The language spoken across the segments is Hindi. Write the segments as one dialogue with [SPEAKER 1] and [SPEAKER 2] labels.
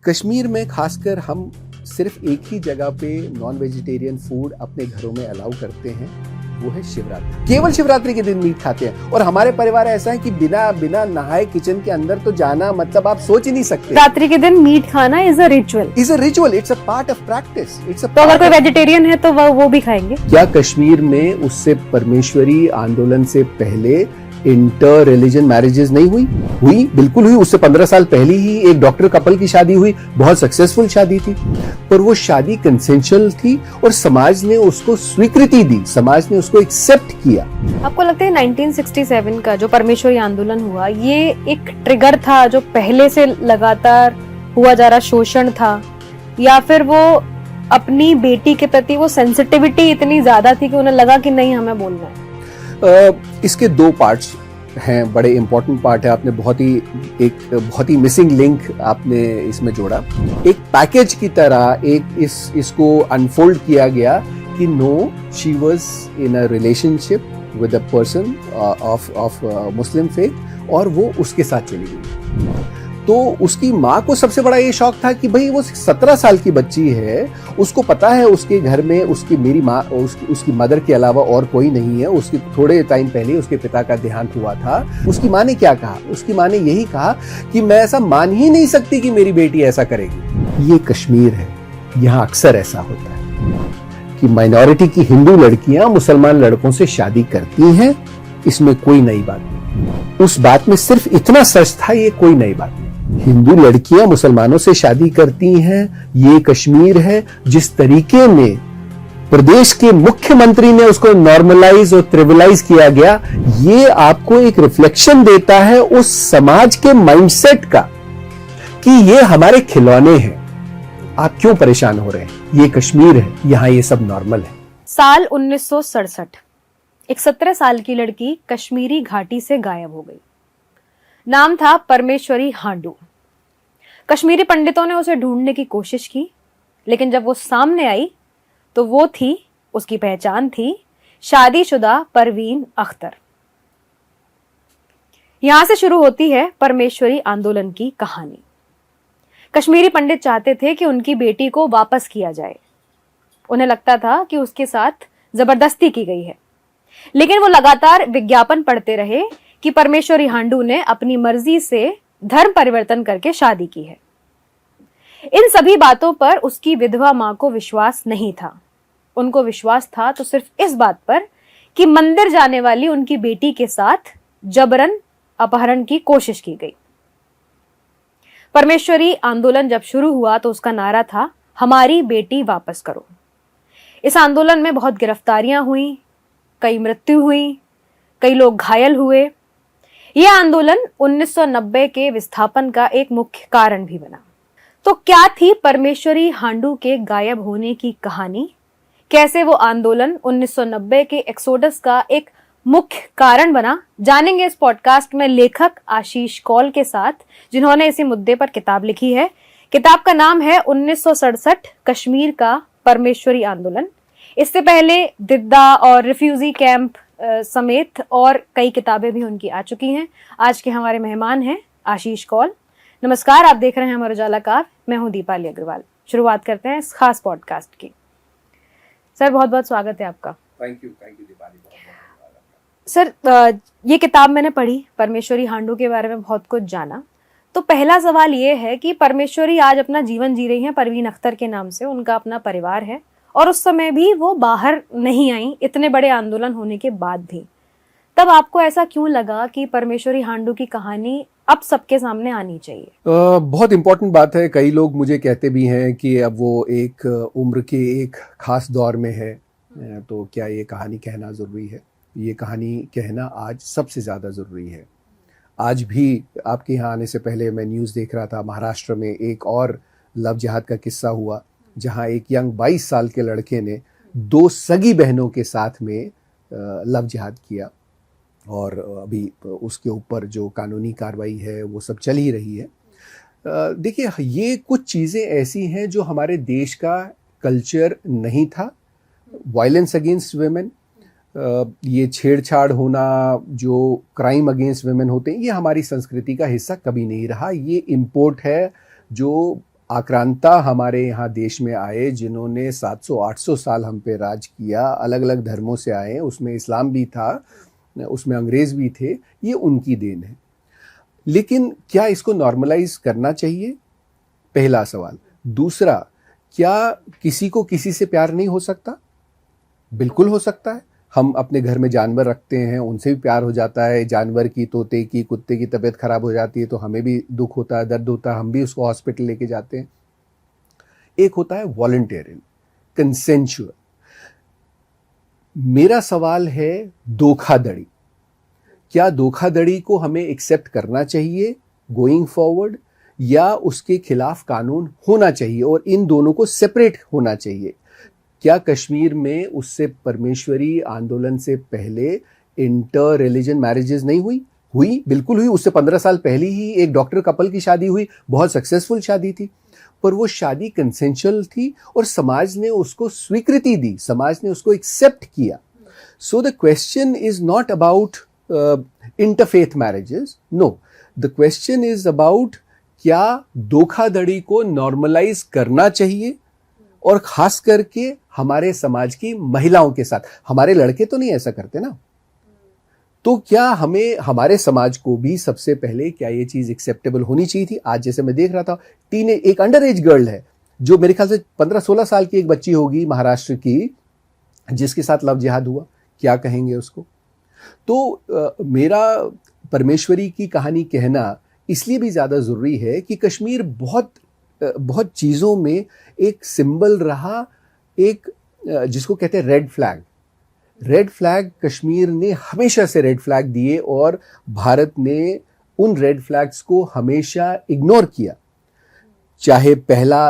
[SPEAKER 1] कश्मीर में खासकर हम सिर्फ एक ही जगह पे नॉन वेजिटेरियन फूड अपने घरों में अलाउ करते हैं, वो है शिवरात्रि। केवल शिवरात्रि के दिन मीट खाते हैं और हमारे परिवार ऐसा है कि बिना नहाए किचन के अंदर तो जाना मतलब आप सोच ही नहीं सकते।
[SPEAKER 2] रात्रि के दिन मीट खाना is a ritual,
[SPEAKER 1] it's a part of practice.
[SPEAKER 2] तो अगर कोई वेजिटेरियन है तो वो भी खाएंगे
[SPEAKER 1] क्या? कश्मीर में उससे परमेश्वरी आंदोलन से पहले इंटर रिलीजन मैरिजेस नहीं हुई? बिल्कुल हुई। उससे 15 साल पहले ही एक डॉक्टर कपल की शादी हुई, बहुत सक्सेसफुल शादी थी, पर वो शादी कंसेंशुअल थी और समाज ने उसको स्वीकृति दी, समाज ने उसको एक्सेप्ट किया।
[SPEAKER 2] आपको लगता है 1967 का जो परमेश्वरी आंदोलन हुआ, ये एक ट्रिगर था जो पहले से लगातार हुआ जा रहा शोषण था, या फिर वो अपनी बेटी के प्रति वो सेंसिटिविटी इतनी ज्यादा थी कि उन्हें लगा कि नहीं हमें बोलना है?
[SPEAKER 1] इसके दो पार्ट्स हैं, बड़े इंपॉर्टेंट पार्ट है। आपने बहुत ही मिसिंग लिंक आपने इसमें जोड़ा। एक पैकेज की तरह इसको अनफोल्ड किया गया कि no, she was in a relationship with a person of Muslim faith और वो उसके साथ चली गई। तो उसकी माँ को सबसे बड़ा ये शौक था कि भाई वो 17 साल की बच्ची है, उसको पता है उसके घर में उसकी मदर के अलावा और कोई नहीं है। उसके थोड़े टाइम पहले उसके पिता का देहांत हुआ था। उसकी माँ ने क्या कहा? उसकी माँ ने यही कहा कि मैं ऐसा मान ही नहीं सकती कि मेरी बेटी ऐसा करेगी। ये कश्मीर है, यहाँ अक्सर ऐसा होता है कि माइनॉरिटी की हिंदू लड़कियां मुसलमान लड़कों से शादी करती हैं। इसमें कोई नई बात नहीं। उस बात में सिर्फ इतना सच था, ये कोई नई बात नहीं। हिंदू लड़कियां मुसलमानों से शादी करती हैं, ये कश्मीर है। जिस तरीके में प्रदेश के मुख्यमंत्री ने उसको नॉर्मलाइज और ट्रिविलाइज किया गया, ये आपको एक रिफ्लेक्शन देता है उस समाज के माइंडसेट का कि ये हमारे खिलौने हैं, आप क्यों परेशान हो रहे हैं? ये कश्मीर है, यहां ये सब नॉर्मल है।
[SPEAKER 2] साल 1967 एक 17 साल की लड़की कश्मीरी घाटी से गायब हो गई। नाम था परमेश्वरी हांडू। कश्मीरी पंडितों ने उसे ढूंढने की कोशिश की, लेकिन जब वो सामने आई तो वो थी, उसकी पहचान थी शादीशुदा परवीन अख्तर। यहां से शुरू होती है परमेश्वरी आंदोलन की कहानी। कश्मीरी पंडित चाहते थे कि उनकी बेटी को वापस किया जाए। उन्हें लगता था कि उसके साथ जबरदस्ती की गई है, लेकिन वो लगातार विज्ञापन पढ़ते रहे कि परमेश्वरी हांडू ने अपनी मर्जी से धर्म परिवर्तन करके शादी की है। इन सभी बातों पर उसकी विधवा मां को विश्वास नहीं था। उनको विश्वास था तो सिर्फ इस बात पर कि मंदिर जाने वाली उनकी बेटी के साथ जबरन अपहरण की कोशिश की गई। परमेश्वरी आंदोलन जब शुरू हुआ तो उसका नारा था, हमारी बेटी वापस करो। इस आंदोलन में बहुत गिरफ्तारियां हुई, कई मृत्यु हुई, कई लोग घायल हुए। यह आंदोलन 1990 के विस्थापन का एक मुख्य कारण भी बना। तो क्या थी परमेश्वरी हांडू के गायब होने की कहानी? कैसे वो आंदोलन 1990 के एक्सोडस का एक मुख्य कारण बना, जानेंगे इस पॉडकास्ट में लेखक आशीष कौल के साथ, जिन्होंने इसी मुद्दे पर किताब लिखी है। किताब का नाम है 1967 कश्मीर का परमेश्वरी आंदोलन। इससे पहले दिद्दा और रिफ्यूजी कैंप समेत और कई किताबें भी उनकी आ चुकी हैं। आज के हमारे मेहमान हैं आशीष कौल। नमस्कार, आप देख रहे हैं अमर उजाला काव्य। मैं हूं दीपाली अग्रवाल। शुरुआत करते हैं इस खास पॉडकास्ट की। सर, बहुत बहुत स्वागत है आपका।
[SPEAKER 1] Thank you Deepali.
[SPEAKER 2] सर, ये किताब मैंने पढ़ी, परमेश्वरी हांडू के बारे में बहुत कुछ जाना। तो पहला सवाल ये है कि परमेश्वरी आज अपना जीवन जी रही हैं परवीन अख्तर के नाम से, उनका अपना परिवार है, और उस समय भी वो बाहर नहीं आई, इतने बड़े आंदोलन होने के बाद भी। तब आपको ऐसा क्यों लगा कि परमेश्वरी हांडू की कहानी अब सबके सामने आनी चाहिए?
[SPEAKER 1] बहुत इंपॉर्टेंट बात है। कई लोग मुझे कहते भी हैं कि अब वो एक उम्र के एक खास दौर में है, तो क्या ये कहानी कहना ज़रूरी है? ये कहानी कहना आज सबसे ज़्यादा ज़रूरी है। आज भी आपके यहाँ आने से पहले मैं न्यूज़ देख रहा था, महाराष्ट्र में एक और लव जिहाद का किस्सा हुआ, जहाँ एक यंग 22 साल के लड़के ने 2 सगी बहनों के साथ में लव जिहाद किया, और अभी उसके ऊपर जो कानूनी कार्रवाई है वो सब चल ही रही है। देखिए, ये कुछ चीज़ें ऐसी हैं जो हमारे देश का कल्चर नहीं था। वायलेंस अगेंस्ट वेमेन, ये छेड़छाड़ होना, जो क्राइम अगेंस्ट वेमेन होते हैं, ये हमारी संस्कृति का हिस्सा कभी नहीं रहा। ये इम्पोर्ट है जो आक्रांता हमारे यहाँ देश में आए, जिन्होंने 700-800 साल हम पे राज किया, अलग अलग धर्मों से आए, उसमें इस्लाम भी था, उसमें अंग्रेज़ भी थे, ये उनकी देन है। लेकिन क्या इसको नॉर्मलाइज करना चाहिए? पहला सवाल। दूसरा, क्या किसी को किसी से प्यार नहीं हो सकता? बिल्कुल हो सकता है। हम अपने घर में जानवर रखते हैं, उनसे भी प्यार हो जाता है। जानवर की, तोते की, कुत्ते की तबीयत खराब हो जाती है तो हमें भी दुख होता है, दर्द होता है, हम भी उसको हॉस्पिटल लेके जाते हैं। एक होता है वॉलंटियरली, कंसेंचुअल। मेरा सवाल है धोखाधड़ी। क्या धोखाधड़ी को हमें एक्सेप्ट करना चाहिए गोइंग फॉरवर्ड, या उसके खिलाफ कानून होना चाहिए और इन दोनों को सेपरेट होना चाहिए? क्या कश्मीर में उससे परमेश्वरी आंदोलन से पहले इंटर रिलीजन मैरिजेस नहीं हुई? बिल्कुल हुई। उससे 15 साल पहले ही एक डॉक्टर कपल की शादी हुई, बहुत सक्सेसफुल शादी थी, पर वो शादी कंसेंशुअल थी और समाज ने उसको स्वीकृति दी, समाज ने उसको एक्सेप्ट किया। So the question is not about interfaith marriages, no, the question is about क्या धोखाधड़ी को नॉर्मलाइज करना चाहिए, और खास करके हमारे समाज की महिलाओं के साथ। हमारे लड़के तो नहीं ऐसा करते ना, तो क्या हमें, हमारे समाज को भी सबसे पहले क्या ये चीज एक्सेप्टेबल होनी चाहिए थी? आज जैसे मैं देख रहा था, एक अंडर एज गर्ल है जो मेरे ख्याल से 15-16 साल की एक बच्ची होगी महाराष्ट्र की, जिसके साथ लव जिहाद हुआ। क्या कहेंगे उसको? तो मेरा परमेश्वरी की कहानी कहना इसलिए भी ज्यादा जरूरी है कि कश्मीर बहुत चीजों में एक सिंबल रहा, एक जिसको कहते हैं रेड फ्लैग कश्मीर ने हमेशा से रेड फ्लैग दिए और भारत ने उन रेड फ्लैग्स को हमेशा इग्नोर किया। चाहे पहला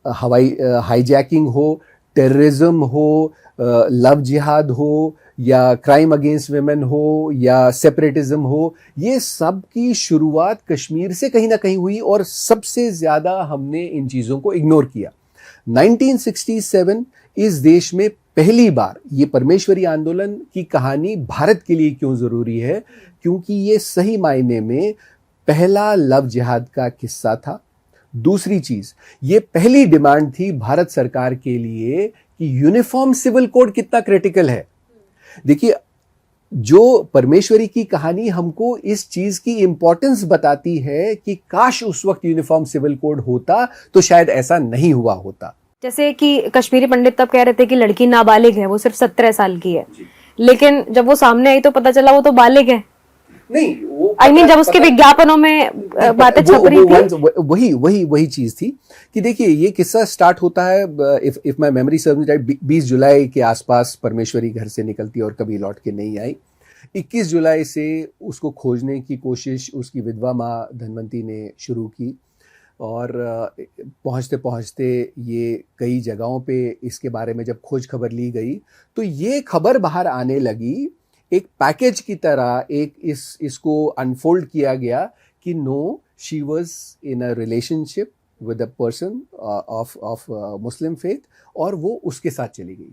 [SPEAKER 1] हवाई हाईजैकिंग हो, टेररिज्म हो, लव जिहाद हो, या क्राइम अगेंस्ट विमेन हो, या सेपरेटिज्म हो, ये सब की शुरुआत कश्मीर से कहीं ना कहीं हुई और सबसे ज्यादा हमने इन चीजों को इग्नोर किया। 1967 इस देश में पहली बार ये परमेश्वरी आंदोलन की कहानी भारत के लिए क्यों जरूरी है? क्योंकि ये सही मायने में पहला लव जिहाद का किस्सा था। दूसरी चीज, ये पहली डिमांड थी भारत सरकार के लिए कि यूनिफॉर्म सिविल कोड कितना क्रिटिकल है। देखिए, जो परमेश्वरी की कहानी हमको इस चीज की इंपॉर्टेंस बताती है कि काश उस वक्त यूनिफॉर्म सिविल कोड होता तो शायद ऐसा नहीं हुआ होता।
[SPEAKER 2] जैसे कि कश्मीरी पंडित तब कह रहे थे कि लड़की नाबालिग है, वो सिर्फ 17 साल की है, लेकिन जब वो सामने आई तो पता चला वो तो बालिग है।
[SPEAKER 1] नहीं,
[SPEAKER 2] जब उसके विज्ञापनों में बातें छप रही थी,
[SPEAKER 1] वही चीज थी कि देखिए, ये किस्सा स्टार्ट होता है, if my memory serves me right, 20 जुलाई के आसपास परमेश्वरी घर से निकलती और कभी लौट के नहीं आई। 21 जुलाई से उसको खोजने की कोशिश उसकी विधवा माँ धनवंती ने शुरू की, और पहुंचते पहुंचते ये कई जगहों पे इसके बारे में जब खोज खबर ली गई तो ये खबर बाहर आने लगी एक पैकेज की तरह। इसको अनफोल्ड किया गया कि no, she was in a relationship with a person of Muslim faith, और वो उसके साथ चली गई।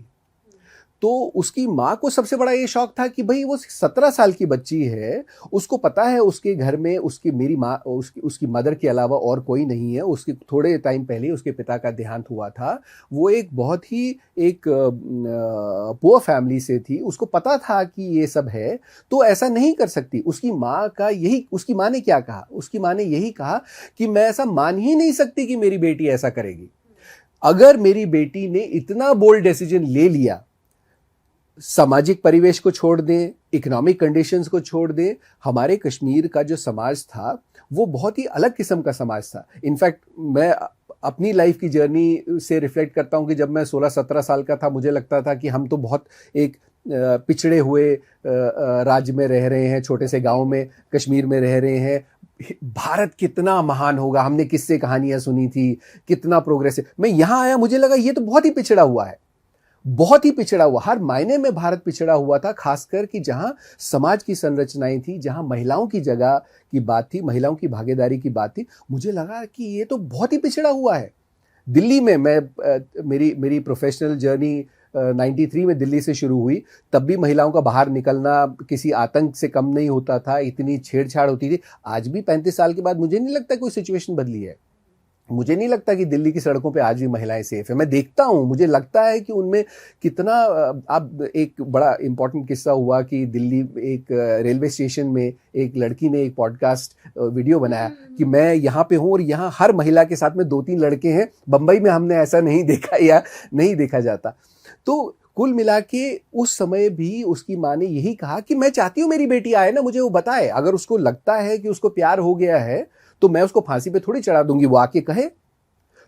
[SPEAKER 1] तो उसकी माँ को सबसे बड़ा ये शौक था कि भाई वो 17 साल की बच्ची है, उसको पता है उसके घर में मेरी माँ, उसकी मदर के अलावा और कोई नहीं है। उसके थोड़े टाइम पहले उसके पिता का देहांत हुआ था। वो एक बहुत ही एक पुअर फैमिली से थी, उसको पता था कि ये सब है, तो ऐसा नहीं कर सकती। उसकी माँ ने क्या कहा? उसकी माँ ने यही कहा कि मैं ऐसा मान ही नहीं सकती कि मेरी बेटी ऐसा करेगी। अगर मेरी बेटी ने इतना बोल्ड डिसीजन ले लिया, सामाजिक परिवेश को छोड़ दें, इकोनॉमिक कंडीशंस को छोड़ दें, हमारे कश्मीर का जो समाज था वो बहुत ही अलग किस्म का समाज था। इनफैक्ट मैं अपनी लाइफ की जर्नी से रिफ्लेक्ट करता हूं कि जब मैं 16-17 साल का था, मुझे लगता था कि हम तो बहुत एक पिछड़े हुए राज्य में रह रहे हैं, छोटे से गांव में कश्मीर में रह रहे हैं। भारत कितना महान होगा, हमने किससे कहानियां सुनी थी, कितना प्रोग्रेसिव। मैं यहां आया, मुझे लगा ये तो बहुत ही पिछड़ा हुआ है, बहुत ही पिछड़ा हुआ। हर मायने में भारत पिछड़ा हुआ था, खासकर कि जहां समाज की संरचनाएं थी, जहां महिलाओं की जगह की बात थी, महिलाओं की भागीदारी की बात थी। मुझे लगा कि ये तो बहुत ही पिछड़ा हुआ है। दिल्ली में मेरी प्रोफेशनल जर्नी 93 में दिल्ली से शुरू हुई, तब भी महिलाओं का बाहर निकलना किसी आतंक से कम नहीं होता था, इतनी छेड़छाड़ होती थी। आज भी 35 साल के बाद मुझे नहीं लगता कोई सिचुएशन बदली है। मुझे नहीं लगता कि दिल्ली की सड़कों पे आज भी महिलाएं सेफ है। मैं देखता हूँ, मुझे लगता है कि उनमें कितना अब एक बड़ा इंपॉर्टेंट किस्सा हुआ कि दिल्ली एक रेलवे स्टेशन में एक लड़की ने एक पॉडकास्ट वीडियो बनाया कि मैं यहाँ पे हूँ और यहाँ हर महिला के साथ में 2-3 लड़के हैं। बंबई में हमने ऐसा नहीं देखा या नहीं देखा जाता। तो कुल मिला के उस समय भी उसकी माँ ने यही कहा कि मैं चाहती हूँ मेरी बेटी आए ना, मुझे वो बताए। अगर उसको लगता है कि उसको प्यार हो गया है तो मैं उसको फांसी पे थोड़ी चढ़ा दूंगी, वो आके कहे।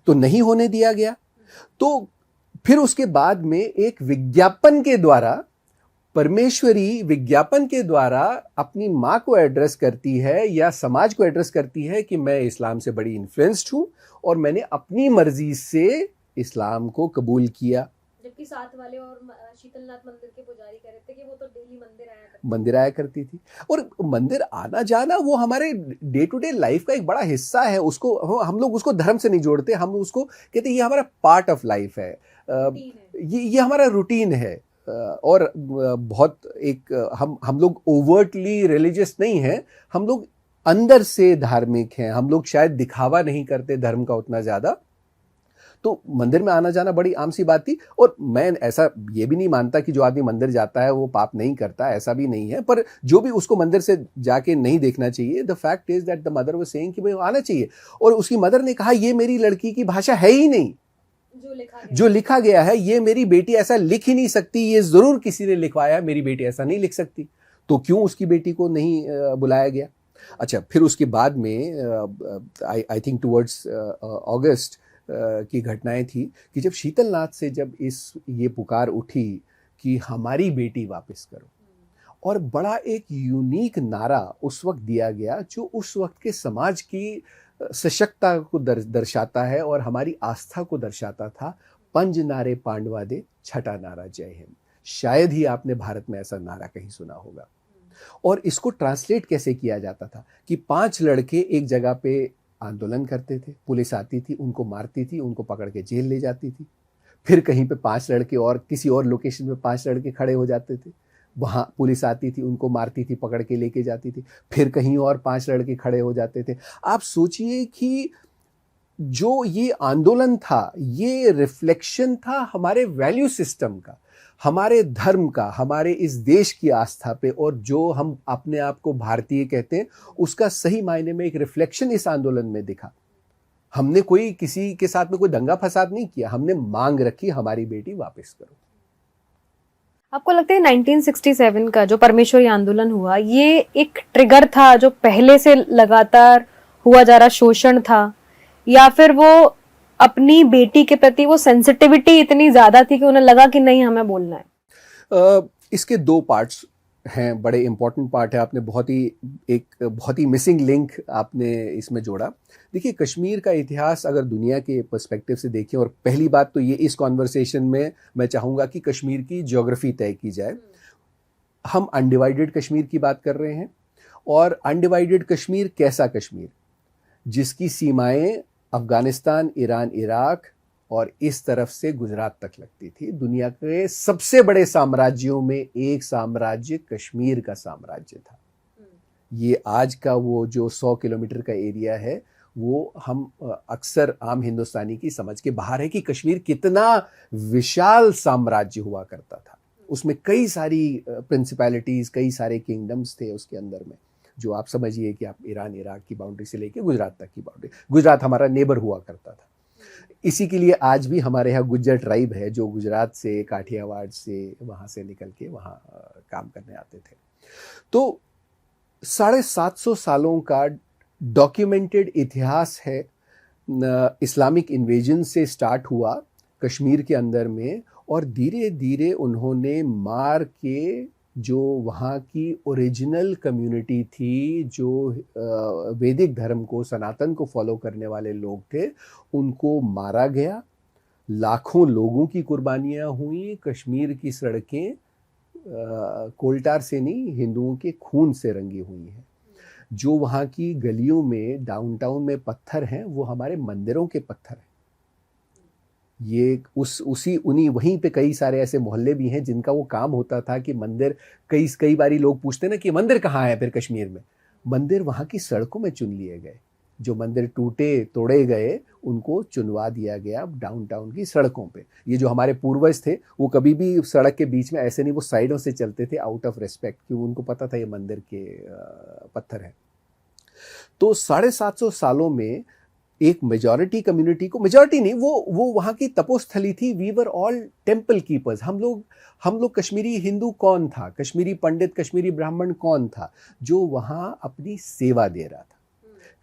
[SPEAKER 1] तो नहीं होने दिया गया। तो फिर उसके बाद में एक विज्ञापन के द्वारा, परमेश्वरी विज्ञापन के द्वारा अपनी माँ को एड्रेस करती है या समाज को एड्रेस करती है कि मैं इस्लाम से बड़ी इन्फ्लुएंस्ड हूं और मैंने अपनी मर्जी से इस्लाम को कबूल किया।
[SPEAKER 2] जबकि साथ वाले और शीतलनाथ मंदिर के पुजारी कह रहे थे कि वो तो डेली
[SPEAKER 1] मंदिर आया करती थी। और मंदिर आना जाना वो हमारे डे टू डे लाइफ का एक बड़ा हिस्सा है। उसको हम लोग उसको धर्म से नहीं जोड़ते, हम उसको कहते हैं ये हमारा पार्ट ऑफ लाइफ है, ये हमारा रूटीन है। और बहुत एक हम लोग ओवर्टली रिलीजियस नहीं हैं, हम लोग अंदर से धार्मिक हैं। हम लोग शायद दिखावा नहीं करते धर्म का उतना ज्यादा। तो मंदिर में आना जाना बड़ी आम सी बात थी। और मैं ऐसा ये भी नहीं मानता कि जो आदमी मंदिर जाता है वो पाप नहीं करता, ऐसा भी नहीं है। पर जो भी उसको मंदिर से जाके नहीं देखना चाहिए। The fact is that the mother was saying कि भाई आना चाहिए। और उसकी मदर ने कहा ये मेरी लड़की की भाषा है ही नहीं, जो लिखा गया है ये मेरी बेटी ऐसा लिख ही नहीं सकती, ये जरूर किसी ने लिखवाया, मेरी बेटी ऐसा नहीं लिख सकती। तो क्यों उसकी बेटी को नहीं बुलाया गया? अच्छा, फिर उसके बाद में आई थिंक टुवर्ड्स अगस्त की घटनाएं थी कि जब शीतलनाथ से जब ये पुकार उठी कि हमारी बेटी वापस करो, और बड़ा एक यूनिक नारा उस वक्त दिया गया जो उस वक्त के समाज की सशक्तता को दर्शाता है और हमारी आस्था को दर्शाता था। पंज नारे पांडवा दे, छठा नारा जय हिंद। शायद ही आपने भारत में ऐसा नारा कहीं सुना होगा। और इसको ट्रांसलेट कैसे किया जाता था कि 5 लड़के एक जगह पे आंदोलन करते थे, पुलिस आती थी, उनको मारती थी, उनको पकड़ के जेल ले जाती थी। फिर कहीं पे 5 लड़के और किसी और लोकेशन पे 5 लड़के खड़े हो जाते थे, वहां पुलिस आती थी, उनको मारती थी, पकड़ के लेके जाती थी। फिर कहीं और 5 लड़के खड़े हो जाते थे। आप सोचिए कि जो ये आंदोलन था ये रिफ्लेक्शन था हमारे वैल्यू सिस्टम का, हमारे धर्म का, हमारे इस देश की आस्था पे। और जो हम अपने आप को भारतीय कहते हैं उसका सही मायने में एक रिफ्लेक्शन इस आंदोलन में दिखा। हमने कोई किसी के साथ में कोई दंगा फसाद नहीं किया, हमने मांग रखी हमारी बेटी वापस करो।
[SPEAKER 2] आपको लगता है 1967 का जो परमेश्वरी आंदोलन हुआ ये एक ट्रिगर था जो पहले से लगातार हुआ जा रहा शोषण था, या फिर वो अपनी बेटी के प्रति वो सेंसिटिविटी इतनी ज्यादा थी कि उन्हें लगा कि नहीं हमें बोलना है?
[SPEAKER 1] इसके 2 पार्ट्स हैं, बड़े इंपॉर्टेंट पार्ट है। आपने बहुत ही मिसिंग लिंक आपने इसमें जोड़ा। देखिए, कश्मीर का इतिहास अगर दुनिया के पर्सपेक्टिव से देखें, और पहली बात तो ये इस कॉन्वर्सेशन में मैं चाहूँगा कि कश्मीर की ज्योग्राफी तय की जाए। हम अनडिवाइडेड कश्मीर की बात कर रहे हैं, और अनडिवाइडेड कश्मीर कैसा कश्मीर जिसकी सीमाएं अफगानिस्तान, ईरान, इराक और इस तरफ से गुजरात तक लगती थी। दुनिया के सबसे बड़े साम्राज्यों में एक साम्राज्य कश्मीर का साम्राज्य था। ये आज का वो जो 100 किलोमीटर का एरिया है वो हम अक्सर आम हिंदुस्तानी की समझ के बाहर है कि कश्मीर कितना विशाल साम्राज्य हुआ करता था। उसमें कई सारी प्रिंसिपैलिटीज, कई सारे किंगडम्स थे उसके अंदर में, जो आप समझिए कि आप ईरान, इराक की बाउंड्री से लेके गुजरात तक की बाउंड्री। गुजरात हमारा नेबर हुआ करता था। इसी के लिए आज भी हमारे यहाँ गुज्जर ट्राइब है जो गुजरात से, काठियावाड़ से, वहाँ से निकल के वहाँ काम करने आते थे। तो 750 सालों का डॉक्यूमेंटेड इतिहास है। इस्लामिक इन्वेजन से स्टार्ट हुआ कश्मीर के अंदर में, और धीरे धीरे उन्होंने मार के जो वहाँ की ओरिजिनल कम्युनिटी थी, जो वैदिक धर्म को, सनातन को फॉलो करने वाले लोग थे, उनको मारा गया। लाखों लोगों की कुर्बानियाँ हुई। कश्मीर की सड़कें कोल्टार से नहीं, हिंदुओं के खून से रंगी हुई हैं। जो वहाँ की गलियों में, डाउनटाउन में पत्थर हैं, वो हमारे मंदिरों के पत्थर हैं। ये वहीं पे कई सारे ऐसे मोहल्ले भी हैं जिनका वो काम होता था कि मंदिर, कई बारी लोग पूछते ना कि मंदिर कहाँ है फिर कश्मीर में। मंदिर वहाँ की सड़कों में चुन लिए गए। जो मंदिर टूटे तोड़े गए उनको चुनवा दिया गया डाउनटाउन की सड़कों पे। ये जो हमारे पूर्वज थे वो कभी भी सड़क के बीच में ऐसे नहीं, वो साइडों से चलते थे आउट ऑफ रिस्पेक्ट, क्योंकि उनको पता था ये मंदिर के पत्थर है। तो 750 सालों में एक मेजॉरिटी कम्युनिटी को, मेजॉरिटी नहीं, वो वहाँ की तपोस्थली थी। We were all temple keepers. हम लोग कश्मीरी हिंदू कौन था, कश्मीरी पंडित, कश्मीरी ब्राह्मण कौन था जो वहाँ अपनी सेवा दे रहा था।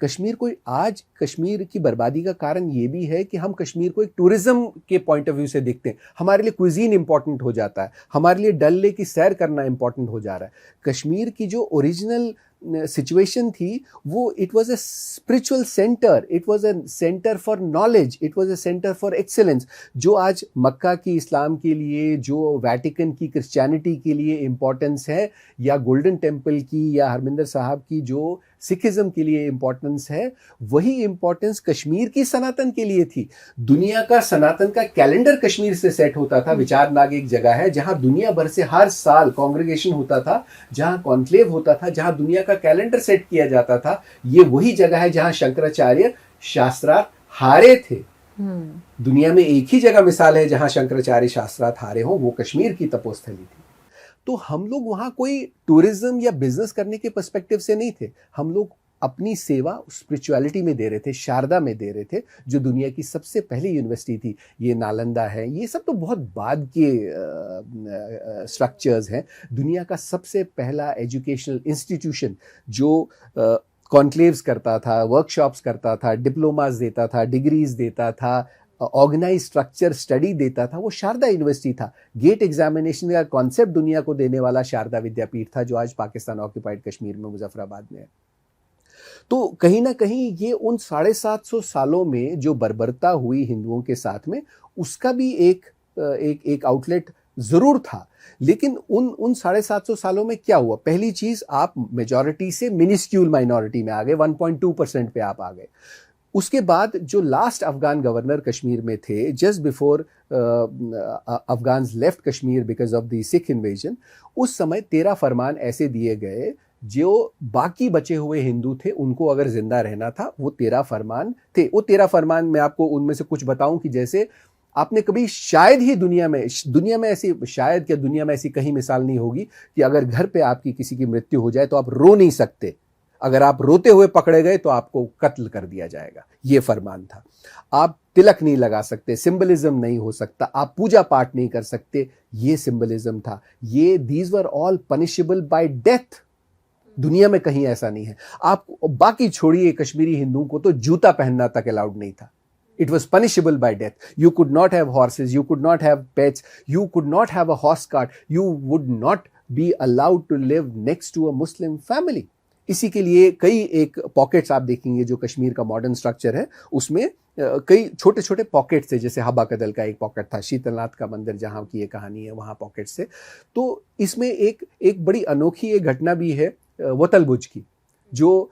[SPEAKER 1] कश्मीर को आज, कश्मीर की बर्बादी का कारण ये भी है कि हम कश्मीर को एक टूरिज्म के पॉइंट ऑफ व्यू से देखते हैं। हमारे लिए क्विजीन इंपॉर्टेंट हो जाता है, हमारे लिए डल लेक की सैर करना इंपॉर्टेंट हो जा रहा है। कश्मीर की जो ओरिजिनल सिचुएशन थी वो it was a spiritual centre, it was a centre for knowledge, it was a centre for excellence. जो आज मक्का की इस्लाम के लिए, जो वैटिकन की क्रिश्चियनिटी के लिए इंपॉर्टेंस है, या गोल्डन टेम्पल की या हरमिंदर साहब की जो सिखिज्म के लिए इंपॉर्टेंस है, वही इंपॉर्टेंस कश्मीर की सनातन के लिए थी। दुनिया का सनातन का कैलेंडर कश्मीर से सेट होता था। विचारनाग एक जगह है जहां दुनिया भर से हर साल कांग्रेगेशन होता था, जहां कॉन्क्लेव होता था, जहां दुनिया का कैलेंडर सेट किया जाता था। ये वही जगह है जहां शंकराचार्य शास्त्रार्थ हारे थे। दुनिया में एक ही जगह मिसाल है जहां शंकराचार्य शास्त्रार्थ हारे हो, वो कश्मीर की तपोस्थली थी। तो हम लोग वहां कोई टूरिज्म या बिजनेस करने के पर्सपेक्टिव से नहीं थे, हम लोग अपनी सेवा स्पिरिचुअलिटी में दे रहे थे, शारदा में दे रहे थे, जो दुनिया की सबसे पहली यूनिवर्सिटी थी। ये नालंदा है, ये सब तो बहुत बाद के स्ट्रक्चर्स हैं। दुनिया का सबसे पहला एजुकेशनल इंस्टीट्यूशन जो कॉन्क्लेव्स करता था, वर्कशॉप्स करता था, डिप्लोमास देता था, डिग्रीज देता था, ऑर्गेनाइज स्ट्रक्चर स्टडी देता था, वो शारदा यूनिवर्सिटी था। गेट एग्जामिनेशन का कॉन्सेप्ट दुनिया को देने वाला शारदा विद्यापीठ था, जो आज पाकिस्तान ऑक्यूपाइड कश्मीर में मुजफ्फराबाद में है। तो कहीं ना कहीं ये उन 750 सालों में जो बर्बरता हुई हिंदुओं के साथ में, उसका भी एक आउटलेट जरूर था। लेकिन उन 750 सालों में क्या हुआ? पहली चीज, आप मेजॉरिटी से मिनिस्क्यूल माइनॉरिटी में आ गए, 1.2% पे आप आ गए। उसके बाद जो लास्ट अफगान गवर्नर कश्मीर में थे, just before Afghans left Kashmir because of the Sikh invasion, उस समय 13 फरमान ऐसे दिए गए जो बाकी बचे हुए हिंदू थे उनको अगर जिंदा रहना था, वो 13 फरमान थे। वो 13 फरमान मैं आपको उनमें से कुछ बताऊं कि जैसे आपने कभी शायद ही दुनिया में ऐसी, शायद क्या दुनिया में ऐसी कहीं मिसाल नहीं होगी कि अगर घर पे आपकी किसी की मृत्यु हो जाए तो आप रो नहीं सकते, अगर आप रोते हुए पकड़े गए तो आपको कत्ल कर दिया जाएगा। ये फरमान था। आप तिलक नहीं लगा सकते, सिंबलिज्म नहीं हो सकता, आप पूजा पाठ नहीं कर सकते, ये सिंबलिज्म था। ये these were all punishable bye death. दुनिया में कहीं ऐसा नहीं है। आप बाकी छोड़िए, कश्मीरी हिंदुओं को तो जूता पहनना तक अलाउड नहीं था। It was punishable by death. You could not have horses, you could not have pets, you could not have a horse cart, you would not be allowed to live next to a Muslim family. इसी के लिए कई एक पॉकेट्स आप देखेंगे जो कश्मीर का मॉडर्न स्ट्रक्चर है, उसमें कई छोटे छोटे पॉकेट्स थे। जैसे हबा कदल का एक पॉकेट था, शीतलनाथ का मंदिर जहाँ की ये कहानी है, वहाँ पॉकेट्स थे। तो इसमें एक बड़ी अनोखी एक घटना भी है वतल बुज की, जो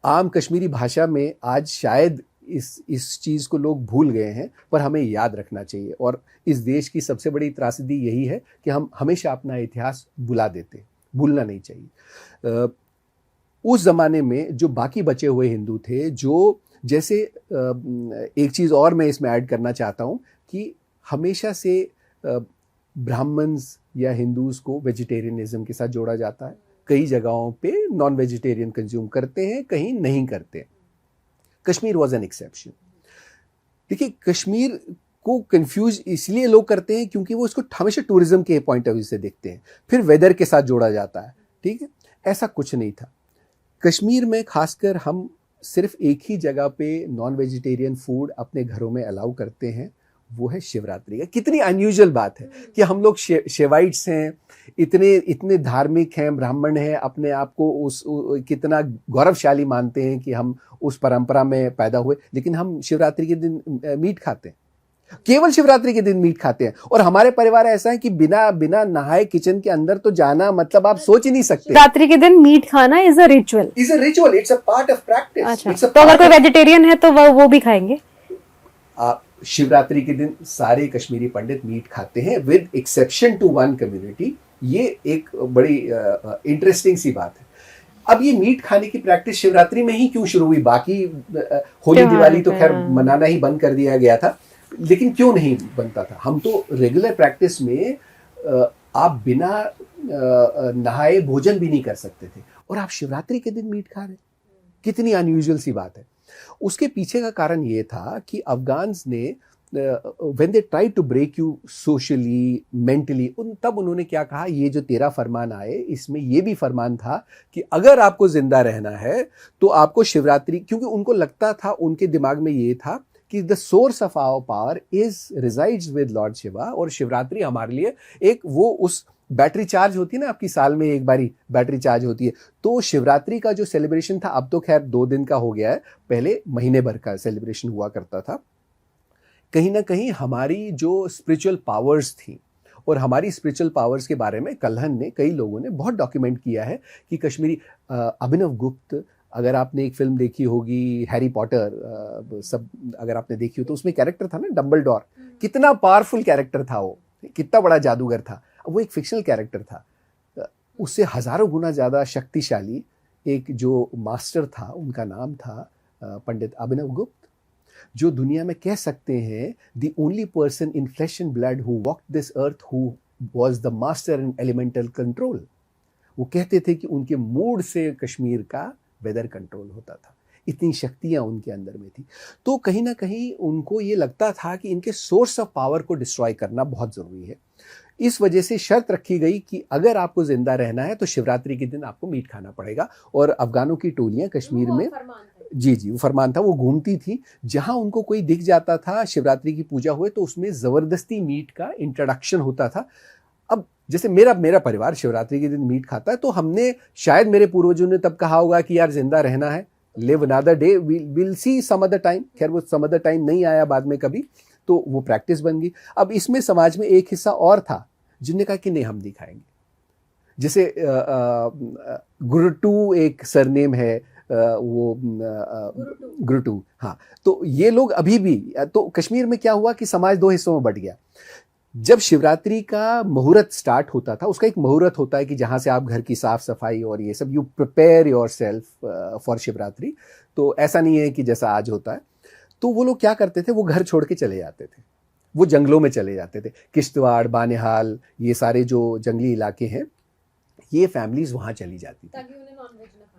[SPEAKER 1] आम कश्मीरी भाषा में आज शायद इस चीज़ को लोग भूल गए हैं, पर हमें याद रखना चाहिए। और इस देश की सबसे बड़ी त्रासदी यही है कि हम हमेशा अपना इतिहास भुला देते, भूलना नहीं चाहिए। उस ज़माने में जो बाकी बचे हुए हिंदू थे, जो जैसे एक चीज़ और मैं इसमें ऐड करना चाहता हूँ कि हमेशा से ब्राह्मण्स या हिंदूज़ को वेजिटेरियनिज्म के साथ जोड़ा जाता है। कई जगहों पे नॉन वेजिटेरियन कंज्यूम करते हैं, कहीं नहीं करते। Kashmir was an exception. देखिए, कश्मीर को कंफ्यूज इसलिए लोग करते हैं क्योंकि वो इसको हमेशा टूरिज्म के पॉइंट ऑफ व्यू से देखते हैं, फिर वेदर के साथ जोड़ा जाता है। ठीक है, ऐसा कुछ नहीं था। कश्मीर में खासकर हम सिर्फ एक ही जगह पे नॉन वेजिटेरियन फूड अपने घरों में अलाउ करते हैं, वो है शिवरात्रि का। कितनी अनयूजुअल बात है कि हम लोग शिवाइट्स हैं, इतने धार्मिक हैं, ब्राह्मण हैं, अपने आप को कितना गौरवशाली मानते हैं कि हम उस परंपरा में पैदा हुए, लेकिन हम शिवरात्रि के दिन मीट खाते हैं, केवल शिवरात्रि के दिन मीट खाते हैं। और हमारे परिवार ऐसा है कि बिना नहाए किचन के अंदर तो जाना, मतलब आप सोच ही नहीं सकते।
[SPEAKER 2] शिवरात्रि के दिन मीट खाना is a ritual,
[SPEAKER 1] it's a part of practice.
[SPEAKER 2] अच्छा, तो अगर कोई वेजिटेरियन है तो वो भी खाएंगे?
[SPEAKER 1] शिवरात्रि के दिन सारे कश्मीरी पंडित मीट खाते हैं, with exception to one community. ये एक बड़ी इंटरेस्टिंग सी बात है। अब ये मीट खाने की प्रैक्टिस शिवरात्रि में ही क्यों शुरू हुई? बाकी होली
[SPEAKER 2] त्योहार
[SPEAKER 1] दिवाली तो
[SPEAKER 2] पे,
[SPEAKER 1] खैर
[SPEAKER 2] हाँ।
[SPEAKER 1] मनाना ही बंद कर दिया गया था, लेकिन क्यों नहीं बनता था? हम तो रेगुलर प्रैक्टिस में आप बिना नहाए भोजन भी नहीं कर सकते थे, और आप शिवरात्रि के दिन मीट खा रहे हैं। कितनी अनयूजुअल सी बात है। उसके पीछे का कारण ये था कि अफगान्स ने when they try to break you socially mentally, तब उन्होंने क्या कहा, ये जो तेरा फरमान आए इसमें ये भी फरमान था कि अगर आपको जिंदा रहना है तो आपको शिवरात्रि, क्योंकि उनको लगता था, उनके दिमाग में ये था कि the source of our power is resides with lord Shiva, और शिवरात्रि हमारे लिए एक वो उस बैटरी चार्ज होती है ना, आपकी साल में एक बारी बैटरी चार्ज होती है, तो शिवरात्रि का जो सेलिब्रेशन था, अब तो खैर 2 दिन का हो गया है, पहले महीने भर का सेलिब्रेशन हुआ करता था। कहीं ना कहीं हमारी जो स्पिरिचुअल पावर्स थी, और हमारी स्पिरिचुअल पावर्स के बारे में कल्हन ने, कई लोगों ने बहुत डॉक्यूमेंट किया है कि कश्मीरी अभिनव गुप्त, अगर आपने एक फिल्म देखी होगी हैरी पॉटर, सब अगर आपने देखी हो तो उसमें कैरेक्टर था ना डम्बलडोर, कितना पावरफुल कैरेक्टर था वो, कितना बड़ा जादूगर था। वो एक फिक्शनल कैरेक्टर था, उससे हजारों गुना ज़्यादा शक्तिशाली एक जो मास्टर था, उनका नाम था पंडित अभिनव गुप्त, जो दुनिया में कह सकते हैं the only person in flash and blood who walked this earth who was the master in elemental control. वो कहते थे कि उनके मूड से कश्मीर का वेदर कंट्रोल होता था, इतनी शक्तियां उनके अंदर में थी। तो कहीं ना कहीं उनको ये लगता था कि इनके सोर्स ऑफ पावर को डिस्ट्रॉय करना बहुत जरूरी है। इस वजह से शर्त रखी गई कि अगर आपको जिंदा रहना है तो शिवरात्रि के दिन आपको मीट खाना पड़ेगा। और अफगानों की टोलियां कश्मीर में, जी वो फरमान था, वो घूमती थी, जहां उनको कोई दिख जाता था शिवरात्रि की पूजा हुए तो उसमें जबरदस्ती मीट का इंट्रोडक्शन होता था। अब जैसे मेरा परिवार शिवरात्रि के दिन मीट खाता है, तो हमने, शायद मेरे पूर्वजों ने तब कहा होगा कि यार जिंदा रहना है, live another day, will see some other time. खैर वो सम अदर टाइम नहीं आया बाद में कभी, तो वो प्रैक्टिस बन गई। अब इसमें समाज में एक हिस्सा और था जिनने कहा कि नहीं, हम नहीं खाएंगे। जैसे गुरुटू एक सरनेम है, वो गुरुटू, हाँ। तो ये लोग अभी भी, तो कश्मीर में क्या हुआ कि समाज 2 हिस्सों में बट गया। जब शिवरात्रि का मुहूर्त स्टार्ट होता था, उसका एक मुहूर्त होता है कि जहां से आप घर की साफ सफाई और ये सब, you prepare your self for Shivratri. तो ऐसा नहीं है कि जैसा आज होता है। तो वो लोग क्या करते थे, वो घर छोड़ के चले जाते थे, वो जंगलों में चले जाते थे। किश्तवाड़, बानिहाल, ये सारे जो जंगली इलाके हैं, ये फैमिलीज वहां चली जाती थी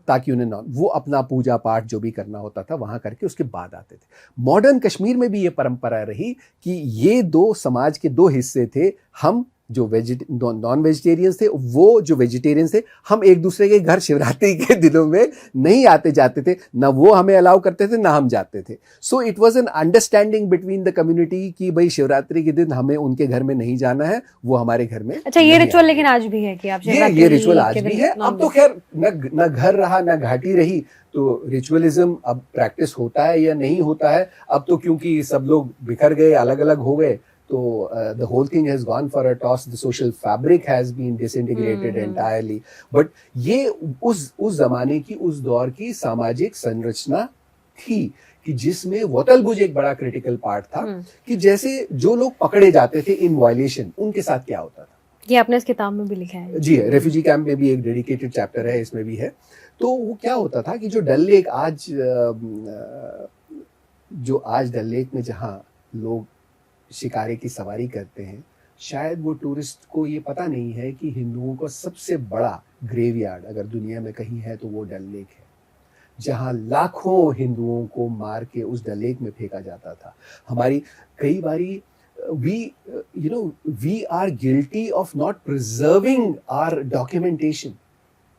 [SPEAKER 1] ताकि उन्हें वो अपना पूजा पाठ जो भी करना होता था वहां करके उसके बाद आते थे। मॉडर्न कश्मीर में भी ये परंपरा रही कि ये 2 समाज के 2 हिस्से थे। हम जो नॉन वेजिटेरियंस थे, वो जो वेजिटेरियंस थे, हम एक दूसरे के घर शिवरात्रि के दिनों में नहीं आते जाते थे, ना वो हमें अलाउ करते थे ना हम जाते थे। So it was an understanding between the community कि भाई शिवरात्रि के दिन हमें उनके घर में नहीं जाना है, वो हमारे घर में।
[SPEAKER 2] अच्छा, ये रिचुअल लेकिन आज भी है कि आप
[SPEAKER 1] ये रिचुअल आज भी है। अब तो खैर न घर रहा न घाटी रही, तो रिचुअलिज्म अब प्रैक्टिस होता है या नहीं होता है। अब तो क्योंकि सब लोग बिखर गए, अलग अलग हो गए, तो the whole thing has gone for a toss. The social fabric has been disintegrated entirely. But ये उस जमाने की, उस दौर की सामाजिक संरचना थी कि जिसमें वतलबुज एक बड़ा क्रिटिकल पार्ट था कि जैसे जो लोग पकड़े जाते थे इन वायलेशन, उनके साथ क्या होता था।
[SPEAKER 2] ये आपने इस किताब में भी लिखा है।
[SPEAKER 1] जी, रेफ्यूजी कैंप में भी एक डेडिकेटेड चैप्टर है, इसमें भी है। तो वो क्या होता था कि जो डल लेक आज डल लेक में जहाँ लोग शिकारे की सवारी करते हैं, शायद वो टूरिस्ट को ये पता नहीं है कि हिंदुओं का सबसे बड़ा ग्रेवयार्ड अगर दुनिया में कहीं है तो वो डल लेक है, जहां लाखों हिंदुओं को मार के उस डल लेक में फेंका जाता था। हमारी कई बारी we are guilty of not preserving our documentation.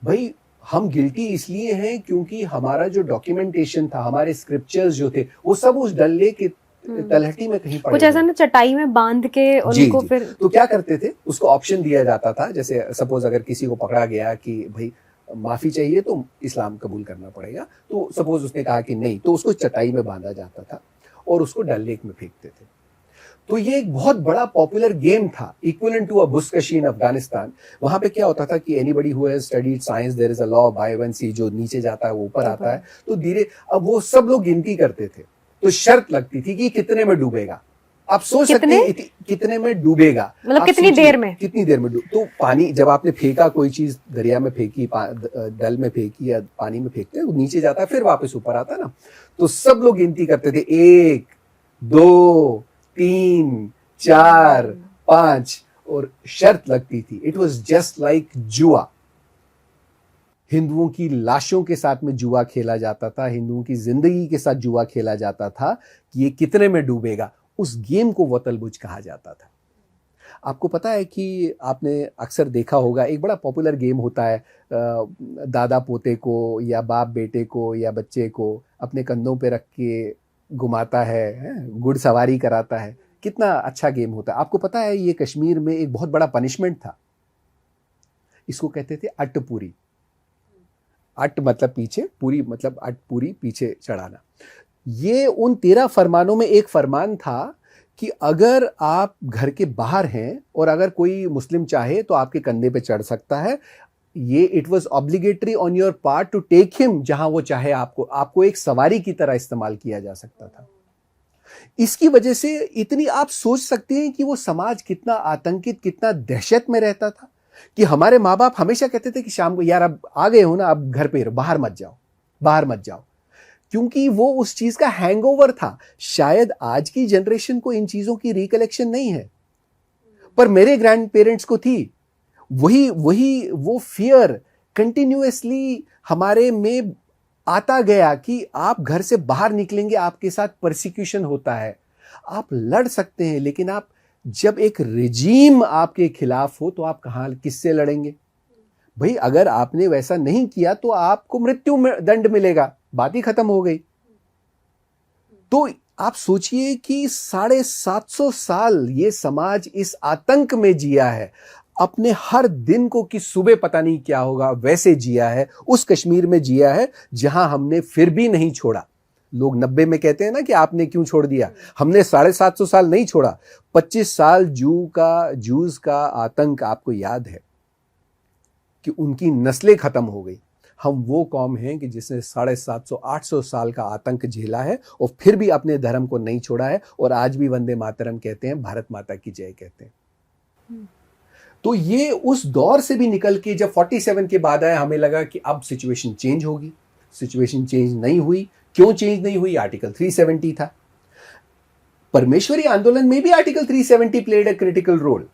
[SPEAKER 1] भाई हम गिल्टी इसलिए हैं क्योंकि हमारा जो डॉक्यूमेंटेशन था, हमारे स्क्रिप्चर्स जो थे, वो सब उस डल लेक के तलहटी में कहीं पड़े,
[SPEAKER 2] कुछ ऐसा ना, चटाई में बांध के उनको। फिर
[SPEAKER 1] तो क्या करते थे, उसको ऑप्शन दिया जाता था। जैसे सपोज अगर किसी को पकड़ा गया कि भाई माफी चाहिए तो इस्लाम कबूल करना पड़ेगा, तो सपोज उसने कहा कि नहीं, तो उसको चटाई में बांधा जाता था और उसको डल लेक में फेंकते थे। तो ये एक बहुत बड़ा पॉपुलर गेम था, equivalent to a buzkashi in Afghanistan. वहां पे क्या होता था कि anybody who has studied science, there is a law of buoyancy, जो नीचे जाता है वो ऊपर आता है। तो धीरे अब वो सब लोग गिनती करते थे, तो शर्त लगती थी कि कितने में डूबेगा। आप सोच सकते हैं कितने में डूबेगा,
[SPEAKER 2] मतलब
[SPEAKER 1] आप
[SPEAKER 2] कितनी
[SPEAKER 1] सोचिए,
[SPEAKER 2] देर में,
[SPEAKER 1] कितनी देर में तो पानी जब आपने फेंका कोई चीज दरिया में फेंकी, डल में फेंकी या पानी में फेंकते हैं, वो नीचे जाता है फिर वापस ऊपर आता है ना। तो सब लोग गिनती करते थे 1 2 3 4 5 और शर्त लगती थी। इट वॉज जस्ट लाइक जुआ। हिंदुओं की लाशों के साथ में जुआ खेला जाता था, हिंदुओं की जिंदगी के साथ जुआ खेला जाता था कि ये कितने में डूबेगा। उस गेम को वतलबुज कहा जाता था। आपको पता है कि आपने अक्सर देखा होगा, एक बड़ा पॉपुलर गेम होता है, दादा पोते को या बाप बेटे को या बच्चे को अपने कंधों पे रख के घुमाता है, घुड़सवारी कराता है। कितना अच्छा गेम होता है। आपको पता है ये कश्मीर में एक बहुत बड़ा पनिशमेंट था, इसको कहते थे अट्टपूरी। अट मतलब पीछे, पूरी मतलब अटपूरी, पीछे चढ़ाना। ये उन 13 फरमानों में एक फरमान था कि अगर आप घर के बाहर हैं और अगर कोई मुस्लिम चाहे तो आपके कंधे पे चढ़ सकता है। ये it was obligatory on your part to take him, जहां वो चाहे आपको एक सवारी की तरह इस्तेमाल किया जा सकता था। इसकी वजह से इतनी आप सोच सकते हैं कि वो समाज कितना आतंकित, कितना दहशत में रहता था कि हमारे माँ बाप हमेशा कहते थे कि शाम को यार अब आ गए हो ना, अब घर पे रहो, बाहर मत जाओ, बाहर मत जाओ, क्योंकि वो उस चीज का हैंगओवर था। शायद आज की जनरेशन को इन चीजों की रिकलेक्शन नहीं है, पर मेरे ग्रैंड पेरेंट्स को थी। वो फियर कंटिन्यूअसली हमारे में आता गया कि आप घर से बाहर निकलेंगे आपके साथ परसिक्यूशन होता है। आप लड़ सकते हैं, लेकिन आप जब एक रिजीम आपके खिलाफ हो तो आप कहां किससे लड़ेंगे भाई? अगर आपने वैसा नहीं किया तो आपको मृत्यु दंड मिलेगा, बात ही खत्म हो गई। तो आप सोचिए कि 750 साल ये समाज इस आतंक में जिया है, अपने हर दिन को कि सुबह पता नहीं क्या होगा वैसे जिया है, उस कश्मीर में जिया है जहां हमने फिर भी नहीं छोड़ा। लोग 90 में कहते हैं ना कि आपने क्यों छोड़ दिया, हमने 750 साल नहीं छोड़ा। 25 साल जूस का आतंक आपको याद है कि उनकी नस्लें खत्म हो गई। हम वो कौम हैं कि जिसने 750-800 साल का आतंक झेला है और फिर भी अपने धर्म को नहीं छोड़ा है, और आज भी वंदे मातरम कहते हैं, भारत माता की जय कहते हैं। तो ये उस दौर से भी निकल के जब 47 के बाद आया, हमें लगा कि अब सिचुएशन चेंज होगी। सिचुएशन चेंज नहीं हुई। क्यों चेंज नहीं हुई? आर्टिकल 370 था। परमेश्वरी आंदोलन में भी article 370 played a critical role,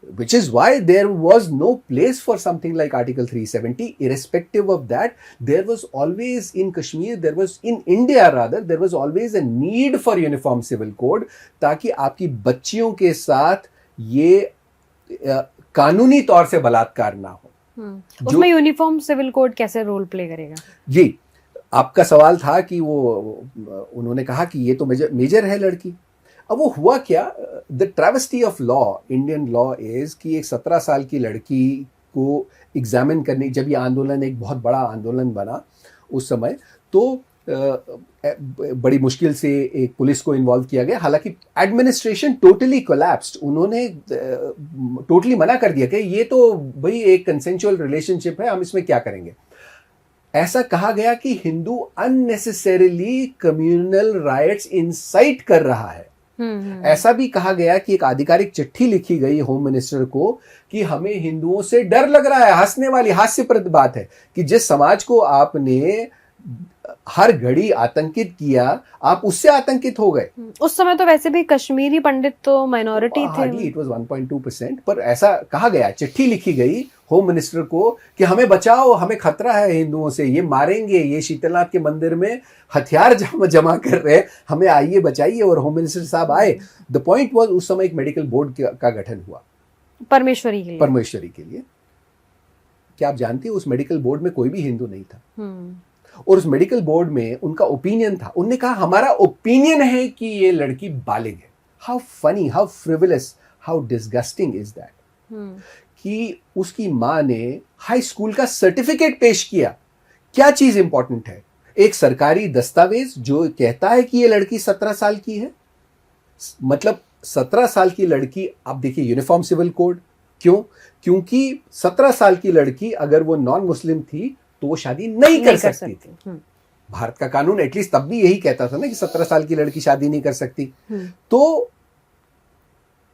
[SPEAKER 1] which is why there was no place for something like article 370. Irrespective of that, there was always in Kashmir, in India rather, there was always a need for uniform civil code, ताकि आपकी बच्चियों के साथ ये कानूनी तौर से बलात्कार ना हो।
[SPEAKER 2] उसमें यूनिफॉर्म सिविल कोड कैसे रोल प्ले करेगा?
[SPEAKER 1] जी, आपका सवाल था कि वो उन्होंने कहा कि ये तो मेजर है लड़की। अब वो हुआ क्या, the travesty of law, Indian law is कि एक 17 साल की लड़की को एग्जामिन करने, जब ये आंदोलन एक बहुत बड़ा आंदोलन बना उस समय, तो बड़ी मुश्किल से एक पुलिस को इन्वॉल्व किया गया। हालांकि एडमिनिस्ट्रेशन टोटली कोलैप्स्ड, उन्होंने टोटली मना कर दिया कि ये तो भाई एक कंसेंचुअल रिलेशनशिप है, हम इसमें क्या करेंगे। ऐसा कहा गया कि Hindu unnecessarily communal riots insight कर रहा है। ऐसा भी कहा गया कि एक आधिकारिक चिट्ठी लिखी गई होम मिनिस्टर को कि हमें हिंदुओं से डर लग रहा है। हंसने वाली, हास्यप्रद बात है कि जिस समाज को आपने हर घड़ी आतंकित किया, आप उससे आतंकित हो गए।
[SPEAKER 2] उस समय तो वैसे भी कश्मीरी पंडित तो माइनॉरिटी थे,
[SPEAKER 1] इट वाज 1.2%, पर ऐसा कहा गया, चिट्ठी लिखी गई होम मिनिस्टर को कि हमें बचाओ, हमें खतरा है हिंदुओं से, ये मारेंगे, ये शीतलनाथ के मंदिर में हथियार जमा कर रहे हैं, हमें आइए बचाइए। और होम मिनिस्टर साहब आए। द पॉइंट वाज उस समय एक मेडिकल बोर्ड का गठन हुआ परमेश्वरी के लिए। क्या आप जानते हैं उस मेडिकल बोर्ड में कोई भी हिंदू नहीं था, और उस मेडिकल बोर्ड में उनका ओपिनियन था। उन्होंने कहा हमारा ओपिनियन है कि ये लड़की बालिग है। How funny, how frivolous, how disgusting is that कि उसकी मां ने हाई स्कूल का सर्टिफिकेट पेश किया। क्या चीज इंपॉर्टेंट है? एक सरकारी दस्तावेज जो कहता है कि ये लड़की 17 साल की है। मतलब 17 साल की लड़की, आप देखिए यूनिफॉर्म सिविल कोड क्यों? क्योंकि 17 साल की लड़की अगर वो नॉन मुस्लिम थी तो वो शादी नहीं कर सकती थी। भारत का कानून एटलीस्ट तब भी यही कहता था ना कि 17 साल की लड़की शादी नहीं कर सकती। तो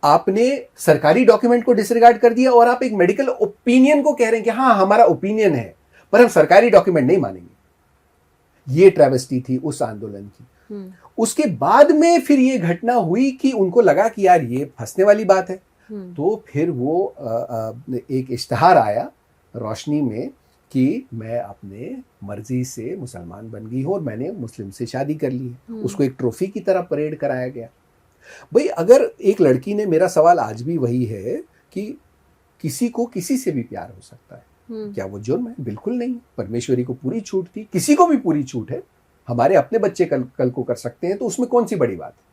[SPEAKER 1] आपने सरकारी डॉक्यूमेंट को डिसरिगार्ड कर दिया और आप एक मेडिकल ओपिनियन को कह रहे हैं कि हाँ हमारा ओपिनियन है, पर हम सरकारी डॉक्यूमेंट नहीं मानेंगे। ये ट्रेवेस्टी थी उस आंदोलन की। उसके बाद में फिर ये घटना हुई कि उनको लगा कि यार ये फंसने वाली बात है। तो फिर वो एक इश्तहार आया रोशनी में कि मैं अपने मर्जी से मुसलमान बन गई हूं और मैंने मुस्लिम से शादी कर ली है। उसको एक ट्रॉफी की तरह परेड कराया गया। भाई अगर एक लड़की ने, मेरा सवाल आज भी वही है कि किसी को किसी से भी प्यार हो सकता है, क्या वो जुर्म है? बिल्कुल नहीं। परमेश्वरी को पूरी छूट थी, किसी को भी पूरी छूट है। हमारे अपने बच्चे कल को कर सकते हैं, तो उसमें कौन सी बड़ी बात है?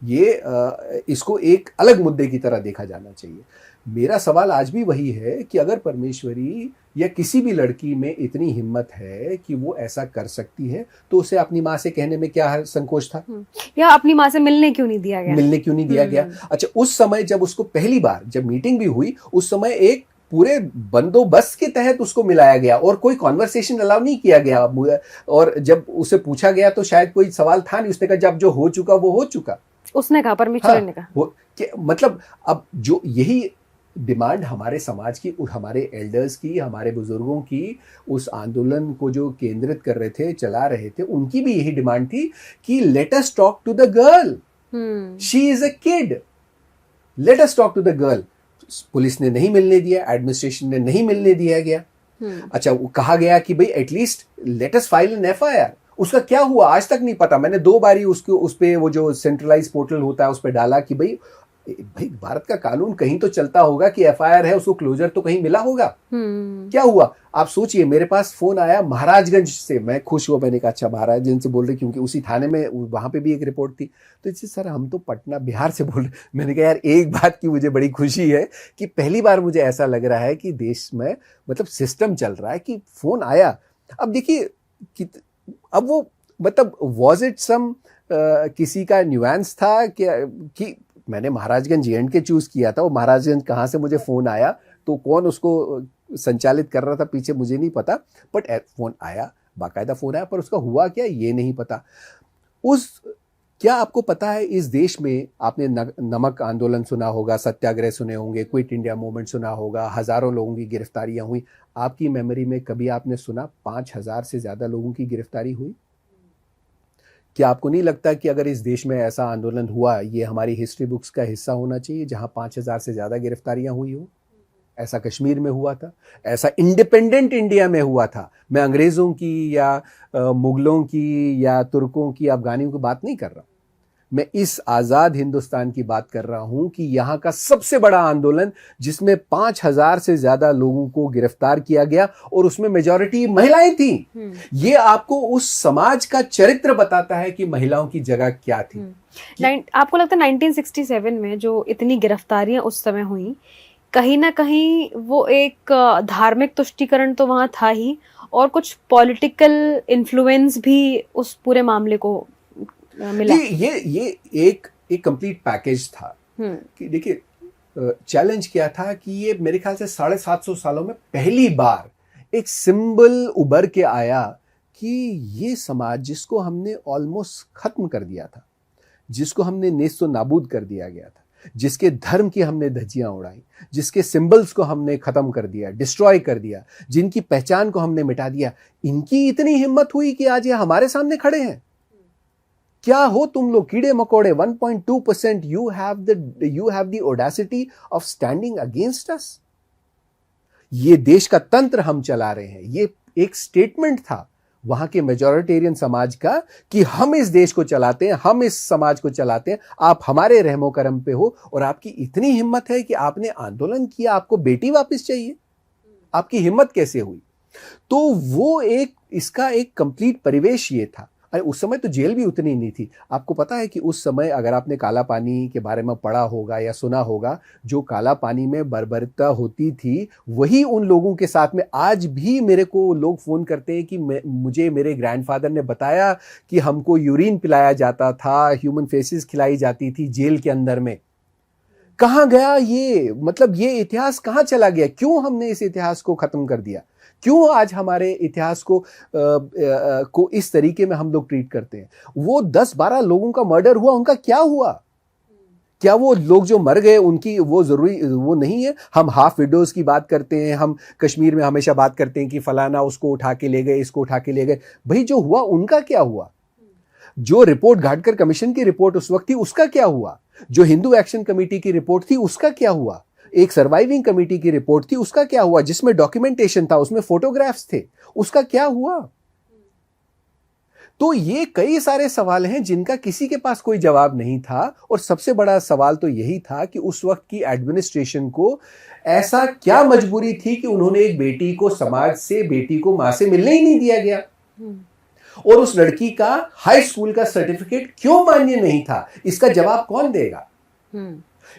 [SPEAKER 1] ये इसको एक अलग मुद्दे की तरह देखा जाना चाहिए। मेरा सवाल आज भी वही है कि अगर परमेश्वरी या किसी भी लड़की में इतनी हिम्मत है कि वो ऐसा कर सकती है, तो उसे अपनी माँ से कहने में क्या संकोच था?
[SPEAKER 2] या अपनी माँ से मिलने क्यों नहीं दिया गया?
[SPEAKER 1] अच्छा, उस समय जब उसको पहली बार जब मीटिंग भी हुई, उस समय एक पूरे बंदोबस्त के तहत उसको मिलाया गया और कोई कॉन्वर्सेशन अलाउ नहीं किया गया। और जब उसे पूछा गया तो शायद कोई सवाल था नहीं। उसने कहा जब जो हो चुका वो हो चुका।
[SPEAKER 2] उसने कहा, परमेश्वरी ने कहा।
[SPEAKER 1] मतलब अब जो यही डिमांड हमारे समाज की, हमारे एल्डर्स की, हमारे बुजुर्गों की, उस आंदोलन को जो केंद्रित कर रहे थे, चला रहे थे, उनकी भी यही डिमांड थी कि let us talk to the girl, she is a kid, let us talk to the girl. Police ने नहीं मिलने दिया, एडमिनिस्ट्रेशन ने नहीं मिलने दिया गया। अच्छा, वो कहा गया कि भाई at least let us file an FIR. उसका क्या हुआ आज तक नहीं पता। मैंने 2 बारी उसको उस पे वो जो सेंट्रलाइज पोर्टल होता है उस पे डाला कि भाई भारत का कानून कहीं तो चलता होगा कि एफआईआर है, उसको क्लोजर तो कहीं मिला होगा। क्या हुआ आप सोचिए। मेरे पास फोन आया महाराजगंज से, मैं खुश हुआ। मैंने कहा अच्छा महाराजगंज से बोल रहे, क्योंकि उसी थाने में वहां पे भी एक रिपोर्ट थी। तो इससे सर हम तो पटना बिहार से बोल रहे। मैंने कहा यार एक बात की मुझे बड़ी खुशी है कि पहली बार मुझे ऐसा लग रहा है कि देश में मतलब सिस्टम चल रहा है कि फोन आया। अब देखिए अब वो मतलब वॉज इट सम किसी का न्यूएंस था क्या कि मैंने महाराजगंज J&K चूज किया था। वो महाराजगंज कहाँ से मुझे फोन आया, तो कौन उसको संचालित कर रहा था पीछे मुझे नहीं पता, बट फोन आया, बाकायदा फोन आया, पर उसका हुआ क्या ये नहीं पता। क्या आपको पता है इस देश में आपने नमक आंदोलन सुना होगा, सत्याग्रह सुने होंगे, क्विट इंडिया मूवमेंट सुना होगा, हजारों लोगों की गिरफ्तारियां हुई। आपकी मेमोरी में कभी आपने सुना 5,000 से ज्यादा लोगों की गिरफ्तारी हुई? क्या आपको नहीं लगता कि अगर इस देश में ऐसा आंदोलन हुआ, ये हमारी हिस्ट्री बुक्स का हिस्सा होना चाहिए जहां 5,000 से ज्यादा गिरफ्तारियां हुई हो? ऐसा कश्मीर में हुआ था, ऐसा इंडिपेंडेंट इंडिया में हुआ था। मैं अंग्रेजों की या मुगलों की या तुर्कों की, अफगानियों की बात नहीं कर रहा। मैं इस आजाद हिंदुस्तान की बात कर रहा हूं कि यहां का सबसे बड़ा आंदोलन जिसमें 5,000 से ज्यादा लोगों को गिरफ्तार किया गया और उसमें मेजॉरिटी महिलाएं थी। ये आपको उस समाज का चरित्र बताता है कि महिलाओं की जगह क्या थी।
[SPEAKER 2] आपको लगता है 1967 में जो इतनी गिरफ्तारियां उस समय हुई, कहीं ना कहीं वो एक धार्मिक तुष्टीकरण तो वहां था ही, और कुछ पॉलिटिकल इन्फ्लुएंस भी उस पूरे मामले को मिला?
[SPEAKER 1] ये एक कंप्लीट पैकेज था कि देखिए चैलेंज क्या था कि ये मेरे ख्याल से 750 सालों में पहली बार एक सिंबल उभर के आया कि ये समाज जिसको हमने ऑलमोस्ट खत्म कर दिया था, जिसको हमने नेस्तो नाबूद कर दिया गया था, जिसके धर्म की हमने धज्जियां उड़ाई, जिसके सिंबल्स को हमने खत्म कर दिया, डिस्ट्रॉय कर दिया, जिनकी पहचान को हमने मिटा दिया, इनकी इतनी हिम्मत हुई कि आज ये हमारे सामने खड़े हैं। क्या हो तुम लोग कीड़े मकोड़े, 1.2% you have the audacity of standing against us. ये देश का तंत्र हम चला रहे हैं। ये एक स्टेटमेंट था वहां के मेजॉरिटेरियन समाज का कि हम इस देश को चलाते हैं, हम इस समाज को चलाते हैं, आप हमारे रहमो करम पे हो। और आपकी इतनी हिम्मत है कि आपने आंदोलन किया, आपको बेटी वापस चाहिए। आपकी हिम्मत कैसे हुई? तो वो इसका एक कंप्लीट परिवेश ये था। अरे उस समय तो जेल भी उतनी नहीं थी। आपको पता है कि उस समय अगर आपने काला पानी के बारे में पढ़ा होगा या सुना होगा, जो काला पानी में बर्बरता होती थी वही उन लोगों के साथ में आज भी मेरे को लोग फोन करते हैं कि मुझे मेरे ग्रैंडफादर ने बताया कि हमको यूरिन पिलाया जाता था, ह्यूमन फेसेस खिलाई जाती थी जेल के अंदर में। कहां गया ये? मतलब ये इतिहास कहां चला गया? क्यों हमने इस इतिहास को खत्म कर दिया? क्यों आज हमारे इतिहास को इस तरीके में हम लोग ट्रीट करते हैं? वो 10-12 लोगों का मर्डर हुआ, उनका क्या हुआ? क्या वो लोग जो मर गए उनकी वो जरूरी वो नहीं है? हम हाफ विडोज की बात करते हैं, हम कश्मीर में हमेशा बात करते हैं कि फलाना उसको उठा के ले गए, इसको उठा के ले गए। भाई जो हुआ उनका क्या हुआ? जो रिपोर्ट घाटकर कमीशन की रिपोर्ट उस वक्त थी उसका क्या हुआ? जो हिंदू एक्शन कमेटी की रिपोर्ट थी उसका क्या हुआ? एक सर्वाइविंग कमेटी की रिपोर्ट थी उसका क्या हुआ? जिसमें डॉक्यूमेंटेशन था, उसमें फोटोग्राफ्स थे, उसका क्या हुआ? तो ये कई सारे सवाल हैं जिनका किसी के पास कोई जवाब नहीं था। और सबसे बड़ा सवाल तो यही था कि उस वक्त की एडमिनिस्ट्रेशन को ऐसा क्या मजबूरी थी कि उन्होंने एक बेटी को समाज से, बेटी को मां से मिलने ही नहीं दिया गया, और उस लड़की का हाई स्कूल का सर्टिफिकेट क्यों मान्य नहीं था? इसका जवाब कौन देगा?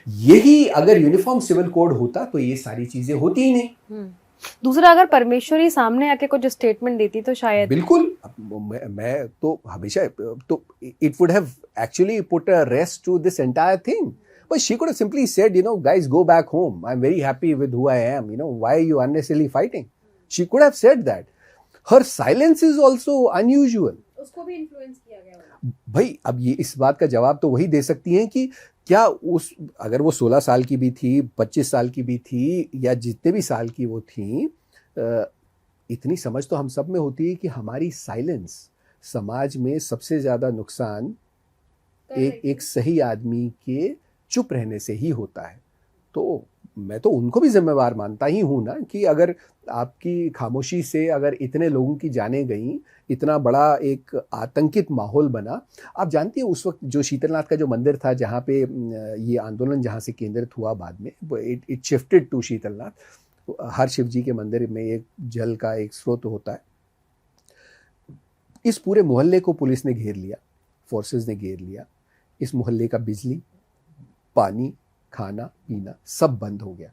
[SPEAKER 1] यही अगर यूनिफॉर्म सिविल कोड होता तो ये सारी चीजें होती ही नहीं।
[SPEAKER 2] दूसरा, अगर परमेश्वरी सामने आके कुछ स्टेटमेंट देती तो शायद
[SPEAKER 1] बिल्कुल, मैं तो हमेशा तो it would have actually put a rest to this entire thing, but she could have simply said, you know, guys go back home, I am very happy with who I am, you know, why you unnecessarily fighting? She could have said that. Her silence is also unusual.
[SPEAKER 2] उसको भी इन्फ्लुएंस किया गया
[SPEAKER 1] भाई अब ये इस बात का जवाब तो वही दे सकती हैं कि क्या उस, अगर वो 16 साल की भी थी, 25 साल की भी थी, या जितने भी साल की वो थी, इतनी समझ तो हम सब में होती है कि हमारी साइलेंस समाज में सबसे ज्यादा नुकसान एक सही आदमी के चुप रहने से ही होता है. तो मैं तो उनको भी जिम्मेवार मानता ही हूं ना, कि अगर आपकी खामोशी से अगर इतने लोगों की जानें गई, इतना बड़ा एक आतंकित माहौल बना. आप जानती हैं उस वक्त जो शीतलनाथ का जो मंदिर था, जहाँ पे ये आंदोलन जहाँ से केंद्रित हुआ, बाद में इट शिफ्टेड टू शीतलनाथ. हर शिव जी के मंदिर में एक जल का एक स्रोत होता है. इस पूरे मोहल्ले को पुलिस ने घेर लिया, फोर्सेस ने घेर लिया. इस मोहल्ले का बिजली, पानी, खाना पीना सब बंद हो गया,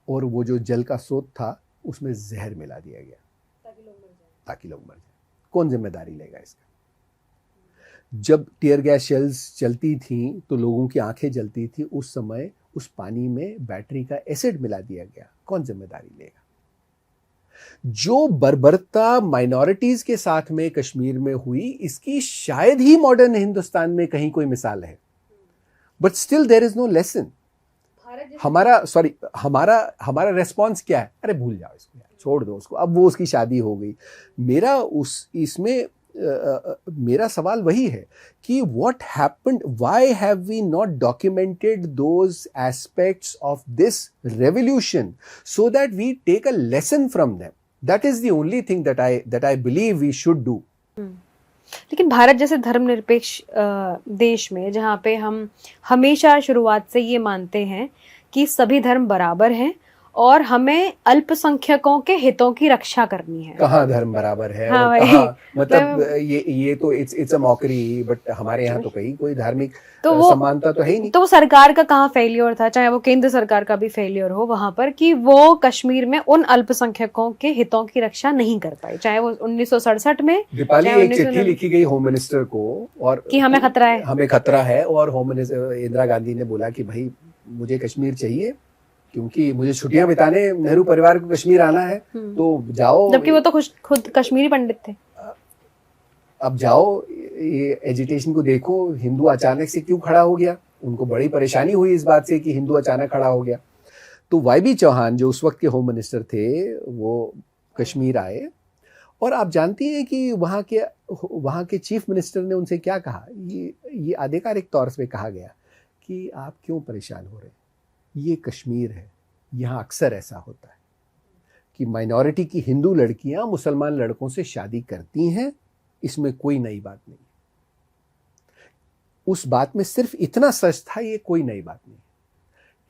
[SPEAKER 1] और वो जो जल का स्रोत था उसमें जहर मिला दिया गया ताकि लोग मर जाए. कौन जिम्मेदारी लेगा इसका? जब टियर गैस शेल्स चलती थी तो लोगों की आंखें जलती थी, उस समय उस पानी में बैटरी का एसिड मिला दिया गया. कौन जिम्मेदारी लेगा? जो बर्बरता माइनॉरिटीज के साथ में कश्मीर में हुई, इसकी शायद ही मॉडर्न हिंदुस्तान में कहीं कोई मिसाल है. But still there is no lesson. हमारा रेस्पॉन्स क्या है? अरे भूल जाओ इसको, छोड़ दो उसको, अब वो उसकी शादी हो गई. मेरा सवाल वही है कि what happened, why have we not documented those aspects of this revolution so that we take a lesson from them. That is the only thing that I believe we should do.
[SPEAKER 2] लेकिन भारत जैसे धर्मनिरपेक्ष देश में, जहाँ पे हम हमेशा शुरुआत से ये मानते हैं कि सभी धर्म बराबर हैं और हमें अल्पसंख्यकों के हितों की रक्षा करनी है.
[SPEAKER 1] कहाँ धर्म बराबर है?
[SPEAKER 2] हाँ,
[SPEAKER 1] और कहाँ, मतलब ये तो इट्स अ मॉकरी. बट हमारे यहाँ तो कहीं कोई धार्मिक समानता तो है ही नहीं.
[SPEAKER 2] तो सरकार का कहाँ फेलियर था, चाहे वो केंद्र सरकार का भी फेलियर हो वहां पर, कि वो कश्मीर में उन अल्पसंख्यकों के हितों की रक्षा नहीं कर पाई. चाहे वो 1967 में
[SPEAKER 1] दीपाली एक चिट्ठी लिखी गई होम मिनिस्टर को, और
[SPEAKER 2] कि हमें खतरा है,
[SPEAKER 1] और होम मिनिस्टर इंदिरा गांधी ने बोला कि भाई मुझे कश्मीर चाहिए, क्योंकि मुझे छुट्टियां बिताने नेहरू परिवार को कश्मीर आना है, तो जाओ.
[SPEAKER 2] जबकि वो तो खुद कश्मीरी पंडित थे.
[SPEAKER 1] अब जाओ, ये एजिटेशन को देखो, हिंदू अचानक से क्यों खड़ा हो गया. उनको बड़ी परेशानी हुई इस बात से कि हिंदू अचानक खड़ा हो गया. तो वाई चौहान जो उस वक्त के होम मिनिस्टर थे, वो कश्मीर आए, और आप जानती हैं कि वहाँ के चीफ मिनिस्टर ने उनसे क्या कहा. ये आधिकारिक तौर पे कहा गया कि आप क्यों परेशान हो रहे हैं, ये कश्मीर है, यहाँ अक्सर ऐसा होता है कि माइनॉरिटी की हिंदू लड़कियां मुसलमान लड़कों से शादी करती हैं, इसमें कोई नई बात नहीं. उस बात में सिर्फ इतना सच था, ये कोई नई बात नहीं.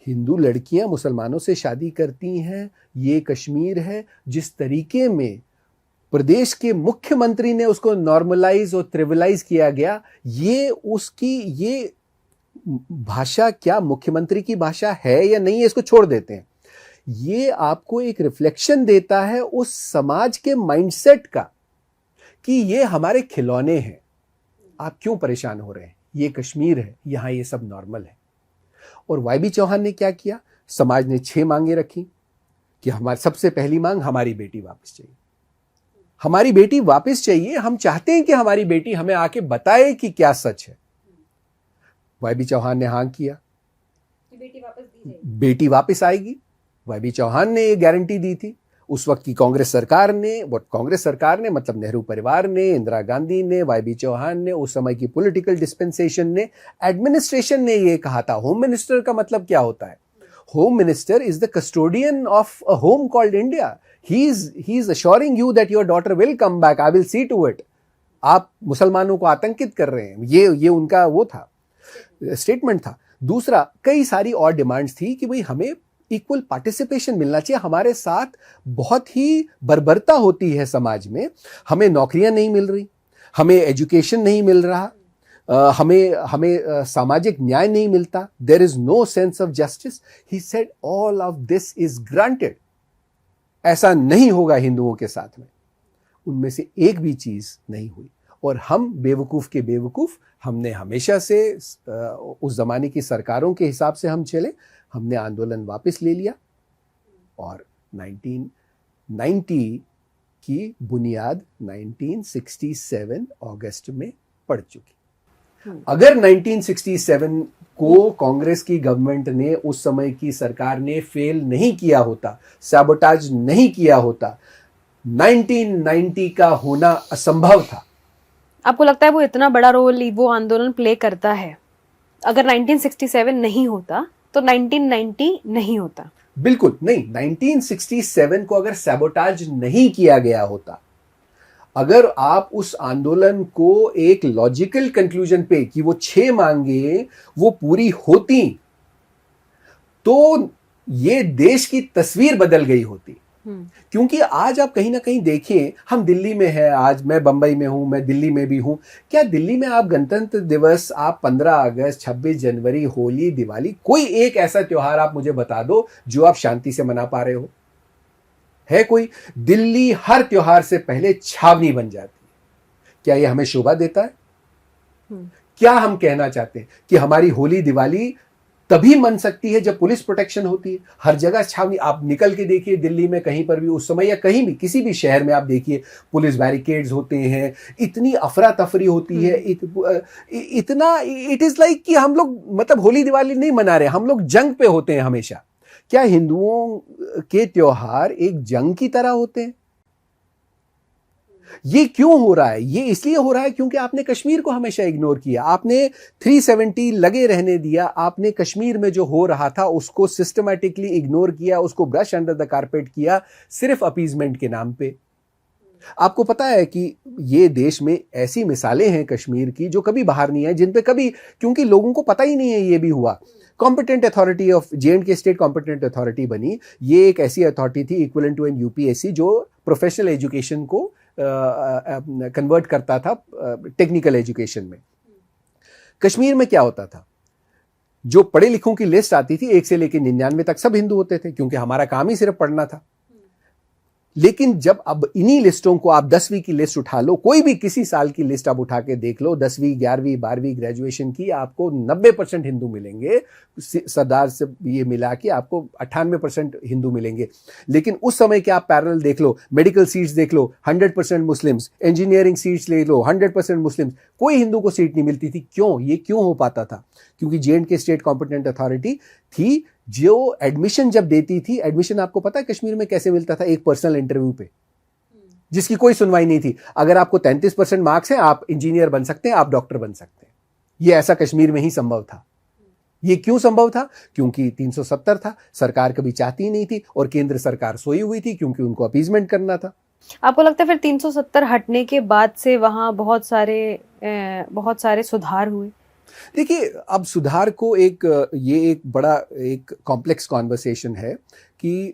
[SPEAKER 1] हिंदू लड़कियां मुसलमानों से शादी करती हैं, ये कश्मीर है. जिस तरीके में प्रदेश के मुख्यमंत्री ने उसको नॉर्मलाइज और ट्रिविलाइज किया गया, ये भाषा क्या मुख्यमंत्री की भाषा है या नहीं है, इसको छोड़ देते हैं. ये आपको एक रिफ्लेक्शन देता है उस समाज के माइंडसेट का कि ये हमारे खिलौने हैं, आप क्यों परेशान हो रहे हैं, ये कश्मीर है, यहां ये सब नॉर्मल है. और वाई चौहान ने क्या किया? समाज ने 6 मांगे रखी कि हमारी सबसे पहली मांग, हमारी बेटी वापस चाहिए. हमारी बेटी वापस चाहिए. हम चाहते हैं कि हमारी बेटी हमें आके बताए कि क्या सच है. वाई चौहान ने हाँ किया,
[SPEAKER 2] बेटी वापस दी जाएगी,
[SPEAKER 1] बेटी वापस आएगी। वाई चौहान ने ये गारंटी दी थी। उस वक्त की कांग्रेस सरकार ने, कांग्रेस सरकार ने मतलब नेहरू परिवार ने, इंदिरा गांधी ने, वाई चौहान ने, उस समय की पॉलिटिकल डिस्पेंसेशन ने, एडमिनिस्ट्रेशन ने ये कहा था। होम मिनिस्टर का मतलब क्या होता है? Home minister is the custodian of a home called India. He is assuring you that your daughter will come back, I will see to it. आप मुसलमानों को आतंकित कर रहे हैं, ये उनका वो था, स्टेटमेंट था। दूसरा, कई सारी और डिमांड्स थी कि भाई हमें इक्वल पार्टिसिपेशन मिलना चाहिए, हमारे साथ बहुत ही बर्बरता होती है समाज में, हमें नौकरियां नहीं मिल रही, हमें एजुकेशन नहीं मिल रहा, हमें सामाजिक न्याय नहीं मिलता, there is no sense of justice. He said all of this is granted. ऐसा नहीं होगा हिंदुओं के साथ में। उनमें से एक भी चीज नहीं हुई और हम बेवकूफ के बेवकूफ, हमने हमेशा से उस जमाने की सरकारों के हिसाब से हम चले, हमने आंदोलन वापस ले लिया और 1990 की बुनियाद 1967 अगस्त में पड़ चुकी। अगर 1967 को कांग्रेस की गवर्नमेंट ने, उस समय की सरकार ने फेल नहीं किया होता, सैबोटाज नहीं किया होता, 1990 का होना असंभव था।
[SPEAKER 2] आपको लगता है वो इतना बड़ा रोल वो आंदोलन प्ले करता है? अगर 1967 नहीं होता तो 1990 नहीं होता?
[SPEAKER 1] बिल्कुल नहीं। 1967 को अगर सैबोटाज नहीं किया गया होता, अगर आप उस आंदोलन को एक लॉजिकल कंक्लूजन पे कि वो 6 मांगे वो पूरी होती, तो ये देश की तस्वीर बदल गई होती। क्योंकि आज आप कहीं ना कहीं देखिए, हम दिल्ली में हैं, आज मैं बंबई में हूं, मैं दिल्ली में भी हूं। क्या दिल्ली में आप गणतंत्र दिवस, आप 15 अगस्त, 26 जनवरी, होली, दिवाली, कोई एक ऐसा त्योहार आप मुझे बता दो जो आप शांति से मना पा रहे हो? है कोई? दिल्ली हर त्योहार से पहले छावनी बन जाती है। क्या यह हमें शोभा देता है? क्या हम कहना चाहते हैं कि हमारी होली दिवाली तभी मन सकती है जब पुलिस प्रोटेक्शन होती है? हर जगह छावनी। आप निकल के देखिए दिल्ली में कहीं पर भी उस समय, या कहीं भी किसी भी शहर में आप देखिए, पुलिस बैरिकेड्स होते हैं, इतनी अफरा तफरी होती है, इतना, इट इज लाइक कि हम लोग मतलब होली दिवाली नहीं मना रहे, हम लोग जंग पे होते हैं हमेशा। क्या हिंदुओं के त्योहार एक जंग की तरह होते हैं? ये क्यों हो रहा है? ये इसलिए हो रहा है क्योंकि आपने कश्मीर को हमेशा इग्नोर किया, आपने 370 लगे रहने दिया, आपने कश्मीर में जो हो रहा था उसको सिस्टमैटिकली इग्नोर किया, उसको ब्रश अंडर द कारपेट किया, सिर्फ अपीजमेंट के नाम पे। आपको पता है कि ये देश में ऐसी मिसालें हैं कश्मीर की जो कभी बाहर नहीं आई, जिन पे कभी, क्योंकि लोगों को पता ही नहीं है ये भी हुआ। Competent authority of J&K state competent authority बनी। ये एक ऐसी अथॉरिटी थी इक्विवेलेंट टू एन UPSC जो प्रोफेशनल एजुकेशन को कन्वर्ट करता था टेक्निकल एजुकेशन में। कश्मीर में क्या होता था? जो पढ़े लिखों की लिस्ट आती थी 1 से लेकर 99 तक सब हिंदू होते थे, क्योंकि हमारा काम ही सिर्फ पढ़ना था। लेकिन जब अब इन्हीं लिस्टों को आप 10वीं की लिस्ट उठा लो, कोई भी किसी साल की लिस्ट आप उठा के देख लो, 10वीं, 11वीं, 12वीं ग्रेजुएशन की, आपको 90% हिंदू मिलेंगे। सरदार से ये मिला के आपको 98% हिंदू मिलेंगे। लेकिन उस समय के आप पैरेलल देख लो, मेडिकल सीट्स देख लो, 100% मुस्लिम्स, इंजीनियरिंग सीट्स ले लो, 100% मुस्लिम्स, कोई हिंदू को सीट नहीं मिलती थी। क्यों? ये क्यों हो पाता था? क्योंकि J&K स्टेट कॉम्पिटेंट अथॉरिटी थी जो एडमिशन जब देती थी। एडमिशन आपको पता है कश्मीर में कैसे मिलता था? एक पर्सनल इंटरव्यू पे, जिसकी कोई सुनवाई नहीं थी। अगर आपको 33% मार्क्स हैं, आप इंजीनियर बन सकते हैं, आप डॉक्टर बन सकते हैं। ये ऐसा कश्मीर में ही संभव था। ये क्यों संभव था? क्योंकि 370 था, सरकार कभी चाहती नहीं थी, और केंद्र सरकार सोई हुई थी क्योंकि उनको अपीजमेंट करना था।
[SPEAKER 2] आपको लगता है फिर 370 हटने के बाद से वहां बहुत सारे सुधार हुए?
[SPEAKER 1] देखिए, अब सुधार को ये एक बड़ा एक कॉम्प्लेक्स कॉन्वर्सेशन है कि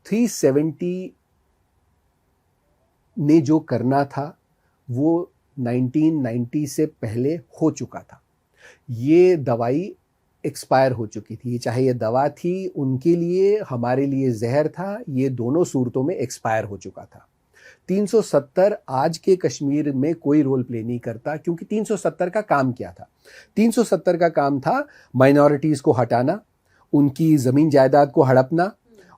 [SPEAKER 1] 370 ने जो करना था वो 1990 से पहले हो चुका था। ये दवाई एक्सपायर हो चुकी थी, चाहे ये दवा थी उनके लिए, हमारे लिए जहर था, ये दोनों सूरतों में एक्सपायर हो चुका था। 370 आज के कश्मीर में कोई रोल प्ले नहीं करता, क्योंकि 370 का काम क्या था? 370 का काम था माइनॉरिटीज को हटाना, उनकी जमीन जायदाद को हड़पना,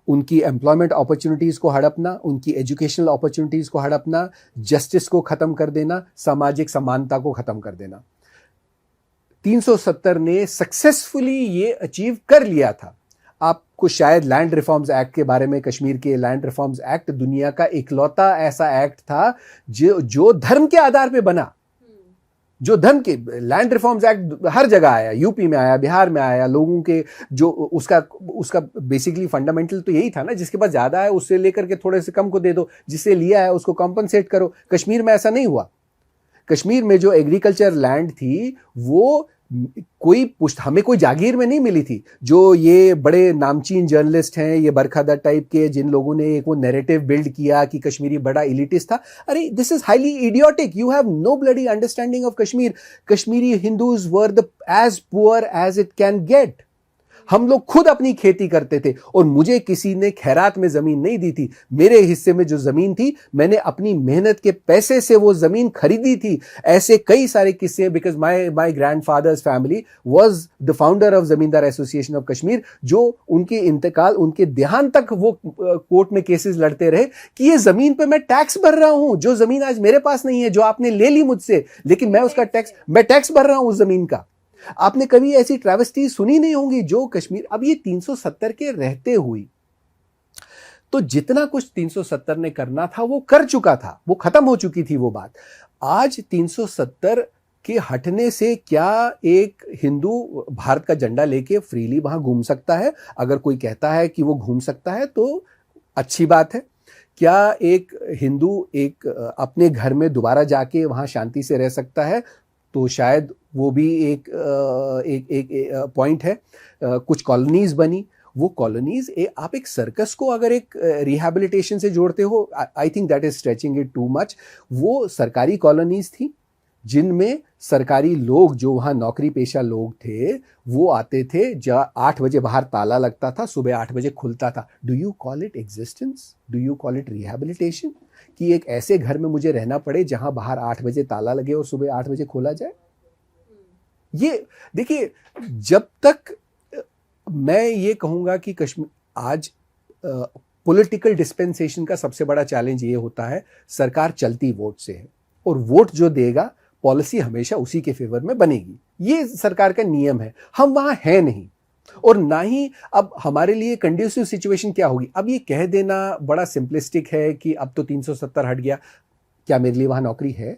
[SPEAKER 1] उनकी एम्प्लॉयमेंट अपॉर्चुनिटीज को हड़पना, उनकी एजुकेशनल अपॉर्चुनिटीज को हड़पना, जस्टिस को खत्म कर देना, सामाजिक समानता को खत्म कर देना। 370 ने सक्सेसफुली ये अचीव कर लिया था। आपको शायद लैंड रिफॉर्म्स एक्ट के बारे में, कश्मीर के लैंड रिफॉर्म्स एक्ट दुनिया का इकलौता ऐसा एक्ट था जो धर्म के आधार पे बना। जो धर्म के लैंड रिफॉर्म्स एक्ट हर जगह आया, यूपी में आया, बिहार में आया, लोगों के जो उसका बेसिकली फंडामेंटल तो यही था ना, जिसके पास ज्यादा है उससे लेकर के थोड़े से कम को दे दो, जिससे लिया है उसको कॉम्पनसेट करो। कश्मीर में ऐसा नहीं हुआ। कश्मीर में जो एग्रीकल्चर लैंड थी वो हमें कोई जागीर में नहीं मिली थी। जो ये बड़े नामचीन जर्नलिस्ट हैं, ये बरखा टाइप के, जिन लोगों ने एक वो नैरेटिव बिल्ड किया कि कश्मीरी बड़ा इलिटिस्ट था, अरे this is highly idiotic. You have no bloody understanding of Kashmir. Kashmiri Hindus were the as poor as it can get. हम लोग खुद अपनी खेती करते थे और मुझे किसी ने खैरात में जमीन नहीं दी थी। मेरे हिस्से में जो जमीन थी मैंने अपनी मेहनत के पैसे से वो जमीन खरीदी थी। ऐसे कई सारे किस्से, because my grandfathers family was the founder of जमींदार एसोसिएशन ऑफ कश्मीर, जो उनके इंतकाल, उनके देहांत तक वो कोर्ट में केसेस लड़ते रहे कि ये जमीन पे मैं टैक्स भर रहा हूं, जो जमीन आज मेरे पास नहीं है, जो आपने ले ली मुझसे, लेकिन मैं उसका टैक्स भर रहा हूं उस जमीन का। आपने कभी ऐसी ट्रैवेस्टी सुनी नहीं होंगी जो कश्मीर, अब ये 370 के रहते हुई तो जितना कुछ 370 ने करना था वो कर चुका था, वो खत्म हो चुकी थी वो बात। आज 370 के हटने से क्या एक हिंदू भारत का झंडा लेके फ्रीली वहां घूम सकता है? अगर कोई कहता है कि वो घूम सकता है तो अच्छी बात है। क्या एक हिंदू एक अपने घर में दोबारा जाके वहां शांति से रह सकता है? तो शायद वो भी एक पॉइंट है। कुछ कॉलोनीज बनी, वो कॉलोनीज आप एक सर्कस को अगर एक रिहैबिलिटेशन से जोड़ते हो, I think that is stretching it too much. वो सरकारी कॉलोनीज थी जिनमें सरकारी लोग, जो वहाँ नौकरी पेशा लोग थे, वो आते थे। 8 बजे बाहर ताला लगता था, सुबह 8 बजे खुलता था। Do you call it existence? Do you call it rehabilitation? कि एक ऐसे घर में मुझे रहना पड़े जहां बाहर 8 बजे ताला लगे और सुबह 8 बजे खोला जाए? ये देखिए, जब तक मैं ये कहूंगा कि कश्मीर आज पॉलिटिकल डिस्पेंसेशन का सबसे बड़ा चैलेंज ये होता है, सरकार चलती वोट से है और वोट जो देगा पॉलिसी हमेशा उसी के फेवर में बनेगी। ये सरकार का नियम है। हम वहां हैं नहीं, और ना ही अब हमारे लिए कंड्यूसिव सिचुएशन क्या होगी। अब ये कह देना बड़ा सिंपलिस्टिक है कि अब तो 370 हट गया, क्या मेरे लिए वहां नौकरी है?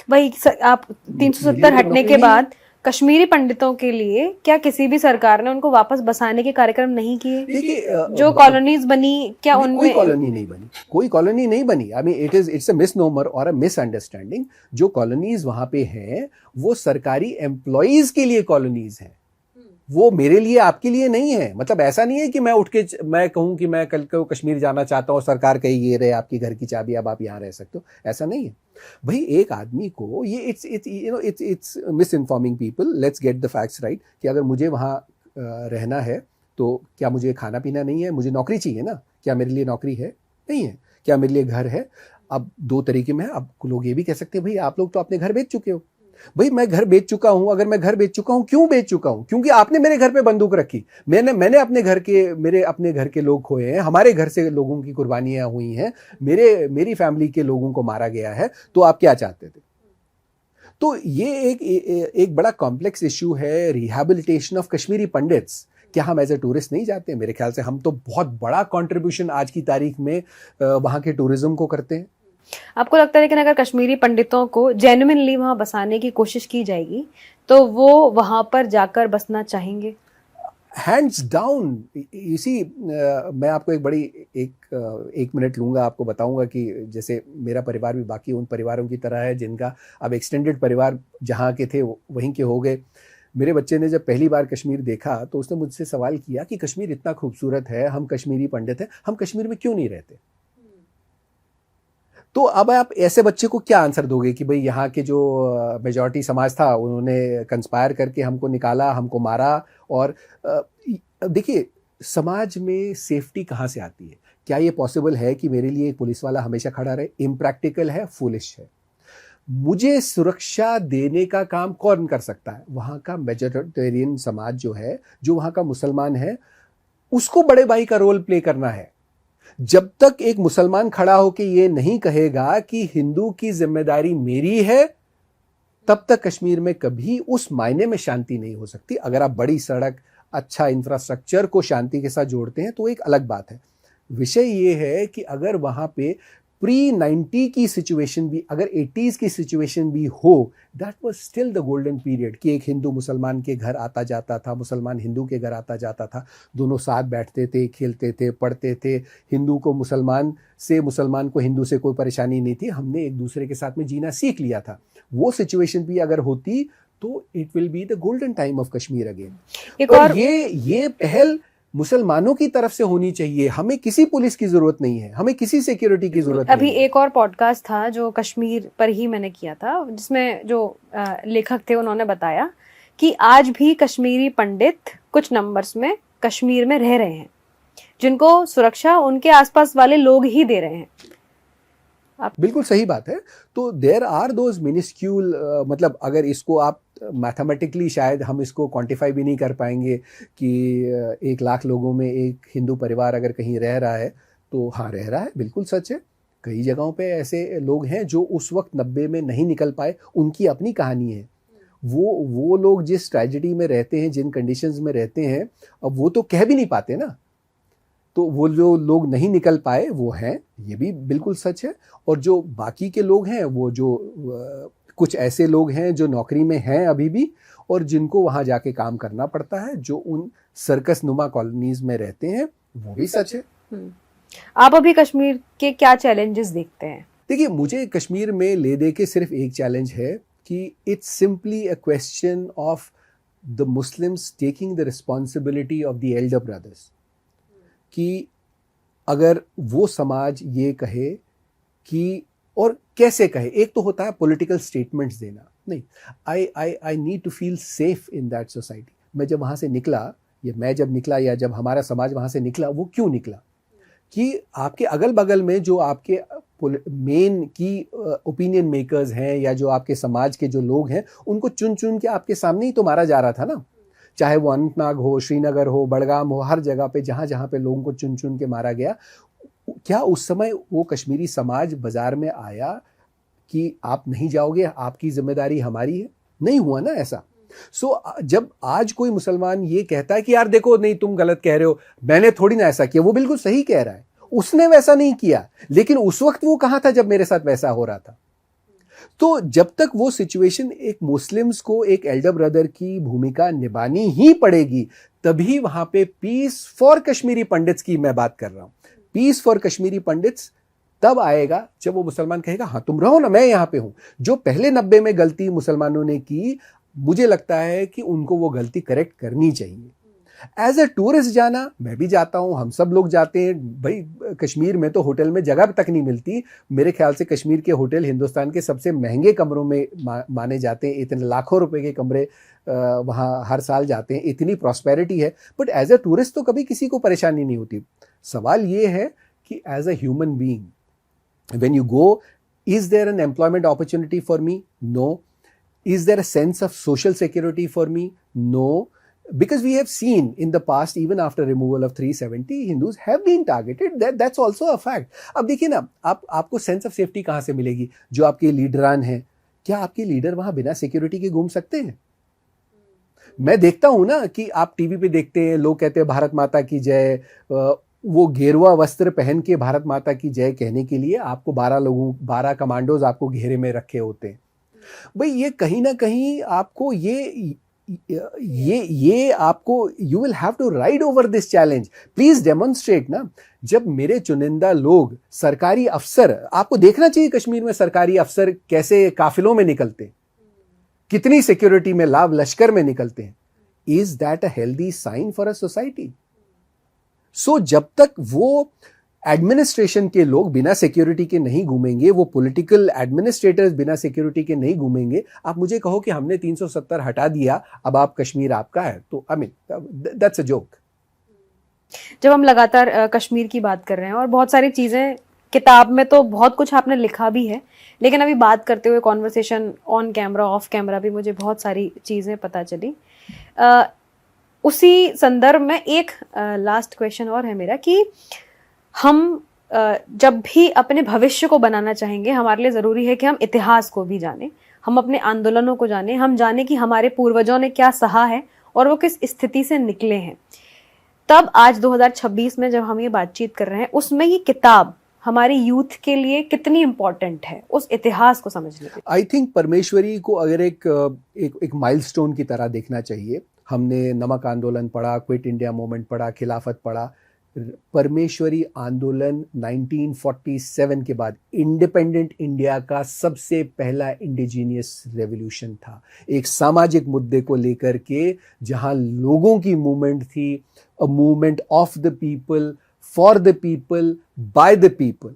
[SPEAKER 2] वही आप 370 हटने के बाद कश्मीरी पंडितों के लिए क्या किसी भी सरकार ने उनको वापस बसाने के कार्यक्रम नहीं किए?
[SPEAKER 1] देखिए,
[SPEAKER 2] जो कॉलोनीज बनी, क्या उनमें
[SPEAKER 1] कोई कॉलोनी नहीं बनी, कोई कॉलोनी नहीं बनी। I mean it's a misnomer और अ मिसअंडरस्टैंडिंग। जो कॉलोनीज वहां पे हैं वो सरकारी एम्प्लॉइज के लिए कॉलोनीज हैं, वो मेरे लिए, आपके लिए नहीं है। मतलब ऐसा नहीं है कि मैं उठ के मैं कहूं कि मैं कल को कश्मीर जाना चाहता हूं, सरकार कही ये रहे आपकी घर की चाबी, अब आप यहां रह सकते हो, ऐसा नहीं है भाई। एक आदमी को ये it's miss informing people. Let's get the facts right कि अगर मुझे वहां रहना है तो क्या मुझे खाना पीना नहीं है? मुझे नौकरी चाहिए ना। क्या मेरे लिए नौकरी है? नहीं है। क्या मेरे लिए घर है? अब 2 तरीके में है। अब लोग ये भी कह सकते हैं भाई आप लोग तो अपने घर बेच चुके हो। भाई मैं घर बेच चुका हूं। अगर मैं घर बेच चुका हूं, क्यों बेच चुका हूं? क्योंकि आपने मेरे घर पे बंदूक रखी। मैंने अपने घर के लोग खोए हैं, हमारे घर से लोगों की कुर्बानियां हुई हैं, मेरी फैमिली के लोगों को मारा गया है। तो आप क्या चाहते थे? तो ये एक बड़ा कॉम्प्लेक्स इश्यू है, रिहैबिलिटेशन ऑफ कश्मीरी पंडित्स। क्या हम एज ए टूरिस्ट नहीं जाते? मेरे ख्याल से हम तो बहुत बड़ा कंट्रीब्यूशन आज की तारीख में वहां के टूरिज्म को करते हैं।
[SPEAKER 2] आपको लगता है लेकिन अगर कश्मीरी पंडितों को जेन्युइनली वहां बसाने की कोशिश की जाएगी तो वो वहां पर जाकर बसना चाहेंगे?
[SPEAKER 1] Hands down. इसी मैं आपको एक बड़ी एक मिनट लूंगा, आपको बताऊंगा कि जैसे मेरा परिवार भी बाकी उन परिवारों की तरह है जिनका अब एक्सटेंडेड परिवार जहाँ के थे वहीं के हो गए। मेरे बच्चे ने जब पहली बार कश्मीर देखा तो उसने मुझसे सवाल किया कि कश्मीर इतना खूबसूरत है, हम कश्मीरी पंडित हैं, हम कश्मीर में क्यों नहीं रहते? तो अब आप ऐसे बच्चे को क्या आंसर दोगे कि भाई यहाँ के जो मेजॉरिटी समाज था उन्होंने कंस्पायर करके हमको निकाला, हमको मारा? और देखिए, समाज में सेफ्टी कहाँ से आती है? क्या ये पॉसिबल है कि मेरे लिए एक पुलिस वाला हमेशा खड़ा रहे? इम्प्रैक्टिकल है, फूलिश है। मुझे सुरक्षा देने का काम कौन कर सकता है? वहाँ का मेजॉरिटेरियन समाज जो है, जो वहाँ का मुसलमान है, उसको बड़े भाई का रोल प्ले करना है। जब तक एक मुसलमान खड़ा होकर ये नहीं कहेगा कि हिंदू की जिम्मेदारी मेरी है, तब तक कश्मीर में कभी उस मायने में शांति नहीं हो सकती। अगर आप बड़ी सड़क, अच्छा इंफ्रास्ट्रक्चर को शांति के साथ जोड़ते हैं तो एक अलग बात है। विषय ये है कि अगर वहां पे प्री 90 की सिचुएशन भी, अगर 80s की सिचुएशन भी हो, that was still the golden period कि एक हिंदू मुसलमान के घर आता जाता था, मुसलमान हिंदू के घर आता जाता था, दोनों साथ बैठते थे, खेलते थे, पढ़ते थे, हिंदू को मुसलमान से, मुसलमान को हिंदू से कोई परेशानी नहीं थी, हमने एक दूसरे के साथ में जीना सीख लिया था। वो सिचुएशन भी अगर होती तो it will be the golden time of Kashmir again. और ये पहल मुसलमानों की तरफ से होनी चाहिए। हमें किसी पुलिस की जरूरत नहीं है, हमें किसी सिक्योरिटी की जरूरत नहीं है।
[SPEAKER 2] अभी एक और पॉडकास्ट था जो कश्मीर पर ही मैंने किया था, जिसमें जो लेखक थे उन्होंने बताया कि आज भी कश्मीरी पंडित कुछ नंबर्स में कश्मीर में रह रहे हैं, जिनको सुरक्षा उनके आसपास वाले लोग ही दे रहे हैं।
[SPEAKER 1] बिल्कुल सही बात है। तो देयर आर दोज मिनिस्क्यूल, मतलब अगर इसको आप मैथमेटिकली शायद हम इसको क्वांटिफाई भी नहीं कर पाएंगे कि 1 लाख लोगों में एक हिंदू परिवार अगर कहीं रह रहा है तो हाँ रह रहा है, बिल्कुल सच है। कई जगहों पे ऐसे लोग हैं जो उस वक्त 90 में नहीं निकल पाए, उनकी अपनी कहानी है। वो लोग जिस ट्रेजेडी में रहते हैं, जिन कंडीशंस में रहते हैं, अब वो तो कह भी नहीं पाते ना। तो वो जो लोग नहीं निकल पाए वो हैं, ये भी बिल्कुल सच है। और जो बाकी के लोग हैं, वो जो कुछ ऐसे लोग हैं जो नौकरी में हैं अभी भी और जिनको वहां जाके काम करना पड़ता है, जो उन सर्कस नुमा कॉलोनीज में रहते हैं, वो भी सच है।
[SPEAKER 2] आप अभी कश्मीर के क्या चैलेंजेस देखते हैं?
[SPEAKER 1] देखिए, मुझे कश्मीर में ले दे के सिर्फ एक चैलेंज है कि it's simply a question of the Muslims taking the responsibility of the Elder brothers. कि अगर वो समाज ये कहे कि, और कैसे कहे, एक तो होता है पॉलिटिकल स्टेटमेंट्स देना, नहीं, I need to feel safe in that society. मैं जब वहाँ से निकला, या मैं जब निकला, या जब हमारा समाज वहाँ से निकला, वो क्यों निकला कि आपके अगल बगल में जो आपके मेन की ओपिनियन मेकर्स हैं, या जो आपके समाज के जो लोग हैं, उनको चुन चुन के आपके सामने ही तो मारा जा रहा था ना। चाहे वो अनंतनाग हो, श्रीनगर हो, बड़गाम हो, हर जगह पे जहाँ जहाँ पे लोगों को चुन चुन के मारा गया। क्या उस समय वो कश्मीरी समाज बाजार में आया कि आप नहीं जाओगे, आपकी जिम्मेदारी हमारी है? नहीं हुआ ना ऐसा। सो जब आज कोई मुसलमान ये कहता है कि यार देखो, नहीं तुम गलत कह रहे हो, मैंने थोड़ी ना ऐसा किया, वो बिल्कुल सही कह रहा है, उसने वैसा नहीं किया, लेकिन उस वक्त वो कहाँ था जब मेरे साथ वैसा हो रहा था। तो जब तक वो सिचुएशन, एक मुस्लिम्स को एक एल्डर ब्रदर की भूमिका निभानी ही पड़ेगी, तभी वहां पे पीस फॉर कश्मीरी पंडित्स की मैं बात कर रहा हूं। पीस फॉर कश्मीरी पंडित्स तब आएगा जब वो मुसलमान कहेगा हाँ तुम रहो ना, मैं यहां पे हूं। जो पहले 90 में गलती मुसलमानों ने की, मुझे लगता है कि उनको वो गलती करेक्ट करनी चाहिए। एज ए टूरिस्ट जाना, मैं भी जाता हूँ, हम सब लोग जाते हैं भाई। कश्मीर में तो होटल में जगह तक नहीं मिलती। मेरे ख्याल से कश्मीर के होटल हिंदुस्तान के सबसे महंगे कमरों में माने जाते हैं। इतने लाखों रुपए के कमरे वहाँ हर साल जाते हैं, इतनी प्रॉस्पेरिटी है। बट एज ए टूरिस्ट तो कभी किसी को परेशानी नहीं होती। सवाल ये है कि as a human being when you go, is there an employment opportunity for me? No. Is there a sense of social security for me? No. Because we have seen in the past, even after removal of 370, Hindus have been targeted. That's also a fact. अब देखिए ना, आपको सेंस ऑफ सेफ्टी कहाँ से मिलेगी? जो आपके लीडरान हैं, क्या आपके लीडर वहां बिना सिक्योरिटी के घूम सकते हैं? मैं देखता हूं ना कि आप टीवी पे देखते हैं, लोग कहते हैं भारत माता की जय, वो गेरुआ वस्त्र पहन के भारत माता की जय कहने के लिए आपको 12 कमांडोज आपको घेरे में रखे होते हैं। भाई ये कहीं ना कहीं आपको ये आपको, you will have to ride over this challenge. Please demonstrate ना। जब मेरे चुनिंदा लोग, सरकारी अफसर, आपको देखना चाहिए कश्मीर में सरकारी अफसर कैसे काफिलों में निकलते हैं, कितनी सिक्योरिटी में, लाव लश्कर में निकलते हैं। Is that a healthy sign for a society? So जब तक वो एडमिनिस्ट्रेशन के लोग बिना सिक्योरिटी के नहीं घूमेंगे, वो पॉलिटिकल एडमिनिस्ट्रेटर्स बिना सिक्योरिटी के नहीं घूमेंगे, आप मुझे कहो कि हमने 370 हटा दिया, अब आप कश्मीर आपका है, तो I mean that's a joke.
[SPEAKER 2] जब हम लगातार कश्मीर की बात कर रहे हैं और बहुत सारी चीजें, किताब में तो बहुत कुछ आपने लिखा भी है, लेकिन अभी बात करते हुए conversation on camera, of camera भी मुझे बहुत सारी चीजें पता चली। उसी संदर्भ में एक लास्ट क्वेश्चन और है मेरा कि हम जब भी अपने भविष्य को बनाना चाहेंगे, हमारे लिए ज़रूरी है कि हम इतिहास को भी जानें। हम अपने आंदोलनों को जाने, हम जाने कि हमारे पूर्वजों ने क्या सहा है और वो किस स्थिति से निकले हैं। तब आज 2026 में जब हम ये बातचीत कर रहे हैं, उसमें ये किताब हमारी यूथ के लिए कितनी इंपॉर्टेंट है उस इतिहास को समझने के लिए।
[SPEAKER 1] आई थिंक परमेश्वरी को अगर एक माइलस्टोन की तरह देखना चाहिए। हमने नमक आंदोलन पढ़ा, क्विट इंडिया मूवमेंट पढ़ा, खिलाफत पढ़ा। परमेश्वरी आंदोलन 1947 के बाद इंडिपेंडेंट इंडिया का सबसे पहला इंडिजीनियस रेवोल्यूशन था, एक सामाजिक मुद्दे को लेकर के, जहां लोगों की मूवमेंट थी, a movement of the people, for the people, by the people.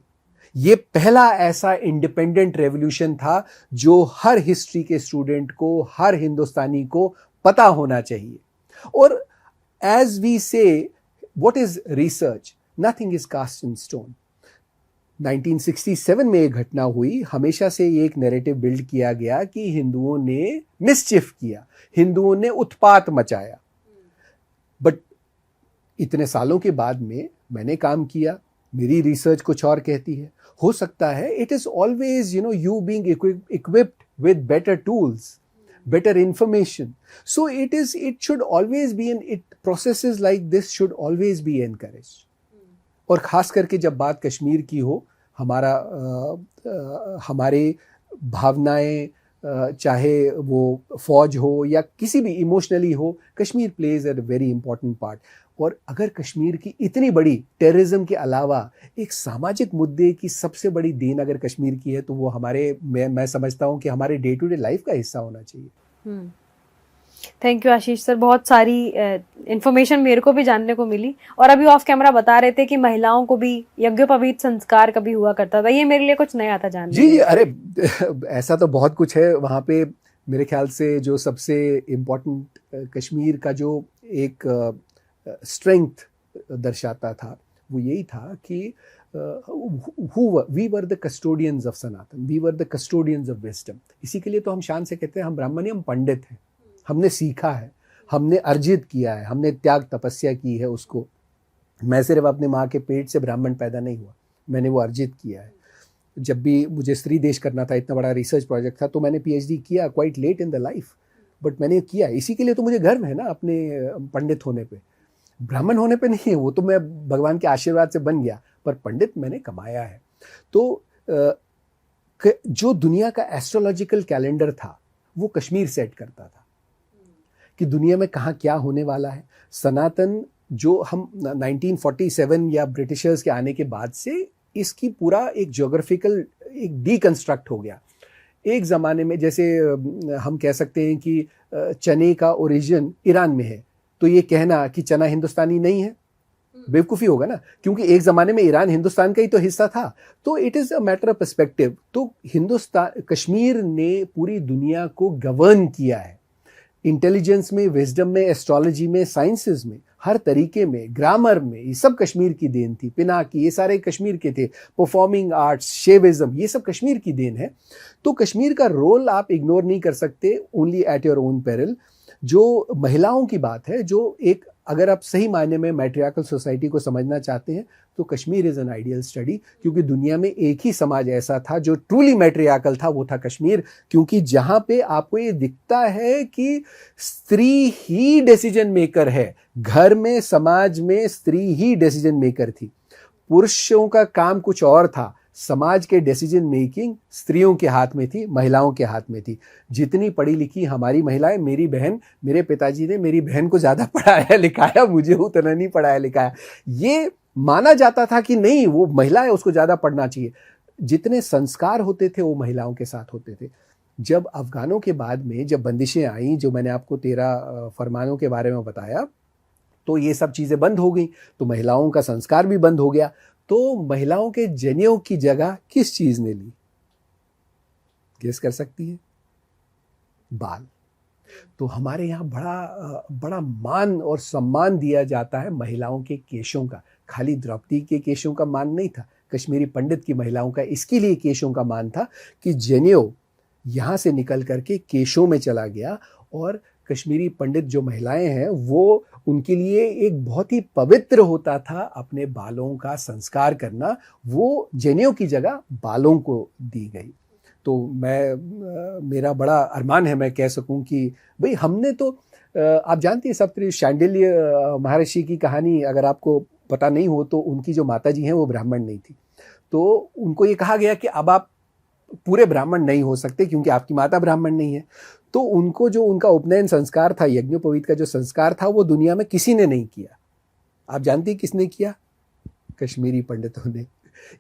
[SPEAKER 1] ये पहला ऐसा इंडिपेंडेंट रेवोल्यूशन था जो हर हिस्ट्री के स्टूडेंट को, हर हिंदुस्तानी को पता होना चाहिए। और एज वी से, what is research? Nothing is cast in stone. 1967 में एक घटना हुई, हमेशा से ये एक नैरेटिव बिल्ड किया गया कि हिंदुओं ने मिसचिफ किया, हिंदुओं ने उत्पात मचाया। बट इतने सालों के बाद में मैंने काम किया, मेरी रिसर्च कुछ और कहती है। हो सकता है it is always you being equipped with better tools, better information. So it should always be processes like this should always be encouraged. और खास करके जब बात कश्मीर की हो, हमारे भावनाएं, चाहे वो फौज हो या किसी भी इमोशनली हो, Kashmir plays a very important part. और अगर कश्मीर की इतनी बड़ी टेररिज्म के अलावा एक सामाजिक मुद्दे की सबसे बड़ी देन अगर कश्मीर की है, तो वो मैं समझता हूँ कि हमारे डे टू डे लाइफ का हिस्सा होना चाहिए।
[SPEAKER 2] थैंक यू आशीष सर, बहुत सारी इंफॉर्मेशन मेरे को भी जानने को मिली। और अभी ऑफ कैमरा बता रहे थे कि महिलाओं को भी यज्ञोपवीत संस्कार कभी हुआ करता था, ये मेरे लिए कुछ नया था जानने।
[SPEAKER 1] जी, अरे ऐसा तो बहुत कुछ है वहाँ पे। मेरे ख्याल से जो सबसे इम्पोर्टेंट कश्मीर का जो एक स्ट्रेंथ दर्शाता था, वो यही था कि we were the custodians of Sanatan, we were the custodians of wisdom. इसी के लिए तो हम शान से कहते हैं हम ब्राह्मणी, हम पंडित हैं। हमने सीखा है, हमने अर्जित किया है, हमने त्याग तपस्या की है उसको। मैं सिर्फ अपने माँ के पेट से ब्राह्मण पैदा नहीं हुआ, मैंने वो अर्जित किया है। जब भी मुझे स्त्री देश करना था, इतना बड़ा रिसर्च प्रोजेक्ट था, तो मैंने पीएचडी किया quite late in the life, but मैंने किया। इसी के लिए तो मुझे गर्व है ना अपने पंडित होने पे। ब्राह्मण होने पे नहीं है, वो तो मैं भगवान के आशीर्वाद से बन गया, पर पंडित मैंने कमाया है। तो जो दुनिया का एस्ट्रोलॉजिकल कैलेंडर था, वो कश्मीर सेट करता था कि दुनिया में कहाँ क्या होने वाला है। सनातन जो हम 1947 या ब्रिटिशर्स के आने के बाद से इसकी पूरा एक ज्योग्राफिकल एक डीकंस्ट्रक्ट हो गया। एक ज़माने में जैसे हम कह सकते हैं कि चने का ओरिजिन ईरान में है, तो ये कहना कि चना हिंदुस्तानी नहीं है बेवकूफ़ी होगा ना, क्योंकि एक ज़माने में ईरान हिंदुस्तान का ही तो हिस्सा था। तो it is a matter of perspective. तो कश्मीर ने पूरी दुनिया को गवर्न किया है, इंटेलिजेंस में, विजडम में, एस्ट्रोलॉजी में, साइंसेज में, हर तरीके में, ग्रामर में। ये सब कश्मीर की देन थी। पिनाकी, ये सारे कश्मीर के थे। परफॉर्मिंग आर्ट्स, शेविज्म, ये सब कश्मीर की देन है। तो कश्मीर का रोल आप इग्नोर नहीं कर सकते, only at your own peril. जो महिलाओं की बात है, जो एक अगर आप सही मायने में मैट्रियार्कल सोसाइटी को समझना चाहते हैं, तो Kashmir is an ideal study, क्योंकि दुनिया में एक ही समाज ऐसा था जो ट्रूली मैट्रियार्कल था, वो था कश्मीर। क्योंकि जहाँ पे आपको ये दिखता है कि स्त्री ही डिसीजन मेकर है, घर में, समाज में स्त्री ही डिसीजन मेकर थी। पुरुषों का काम कुछ और था। समाज के डिसीजन मेकिंग स्त्रियों के हाथ में थी, महिलाओं के हाथ में थी। जितनी पढ़ी लिखी हमारी महिलाएं, मेरी बहन, मेरे पिताजी ने मेरी बहन को ज़्यादा पढ़ाया लिखाया, मुझे उतना नहीं पढ़ाया लिखाया। ये माना जाता था कि नहीं, वो महिला है, उसको ज़्यादा पढ़ना चाहिए। जितने संस्कार होते थे वो महिलाओं के साथ होते थे। जब अफगानों के बाद में जब बंदिशें आईं, जो मैंने आपको 13 फरमानों के बारे में बताया, तो ये सब चीज़ें बंद हो गई, तो महिलाओं का संस्कार भी बंद हो गया। तो महिलाओं के जनेऊ की जगह किस चीज ने ली? गेस कर सकती है? बाल। तो हमारे यहाँ बड़ा मान और सम्मान दिया जाता है महिलाओं के केशों का। खाली द्रौपदी के केशों का मान नहीं था, कश्मीरी पंडित की महिलाओं का इसके लिए केशों का मान था कि जनेऊ यहाँ से निकल करके केशों में चला गया। और कश्मीरी पंडित जो महिलाएं हैं, वो उनके लिए एक बहुत ही पवित्र होता था अपने बालों का संस्कार करना। वो जनेऊ की जगह बालों को दी गई। तो मेरा बड़ा अरमान है मैं कह सकूं कि भाई हमने तो आप जानती हैं सप्तऋषि शांडिल्य महर्षि की कहानी, अगर आपको पता नहीं हो तो उनकी जो माता जी हैं वो ब्राह्मण नहीं थी, तो उनको ये कहा गया कि अब आप पूरे ब्राह्मण नहीं हो सकते क्योंकि आपकी माता ब्राह्मण नहीं है। तो उनको जो उनका उपनयन संस्कार था, यज्ञोपवीत का जो संस्कार था, वो दुनिया में किसी ने नहीं किया। आप जानती हैं किसने किया? कश्मीरी पंडितों ने।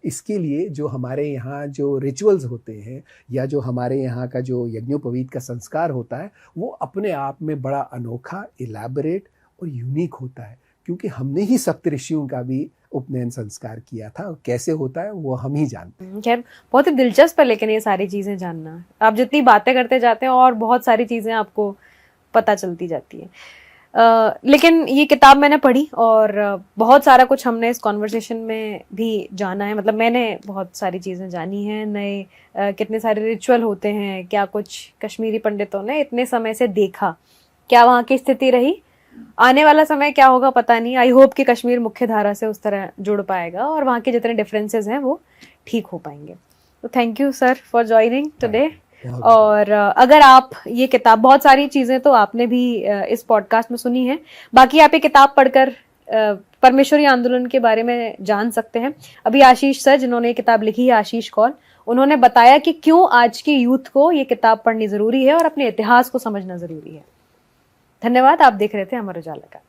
[SPEAKER 1] इसके लिए जो हमारे यहाँ जो रिचुअल्स होते हैं या जो हमारे यहाँ का जो यज्ञोपवीत का संस्कार होता है, वो अपने आप में बड़ा अनोखा, इलैबोरेट और यूनिक होता है, क्योंकि हमने ही सप्तऋषियों का भी उपनयन संस्कार किया था। कैसे होता है वो हम ही जानते हैं।
[SPEAKER 2] खैर बहुत ही दिलचस्प है लेकिन ये सारी चीजें जानना, आप जितनी बातें करते जाते हैं और बहुत सारी चीजें आपको पता चलती जाती है। लेकिन ये किताब मैंने पढ़ी और बहुत सारा कुछ हमने इस कॉन्वर्सेशन में भी जाना है, मतलब मैंने बहुत सारी चीज़ें जानी हैं, नए कितने सारे रिचुअल होते हैं, क्या कुछ कश्मीरी पंडितों ने इतने समय से देखा, क्या वहाँ की स्थिति रही, आने वाला समय क्या होगा पता नहीं। आई होप कि कश्मीर मुख्य धारा से उस तरह जुड़ पाएगा और वहाँ के जितने डिफरेंसेस हैं वो ठीक हो पाएंगे। तो thank you sir for joining today. और अगर आप ये किताब, बहुत सारी चीजें तो आपने भी इस पॉडकास्ट में सुनी है, बाकी आप ये किताब पढ़कर परमेश्वरी आंदोलन के बारे में जान सकते हैं। अभी आशीष सर जिन्होंने ये किताब लिखी है, आशीष कौल, उन्होंने बताया कि क्यों आज की यूथ को ये किताब पढ़नी जरूरी है और अपने इतिहास को समझना जरूरी है। धन्यवाद। आप देख रहे थे अमर उजाला का।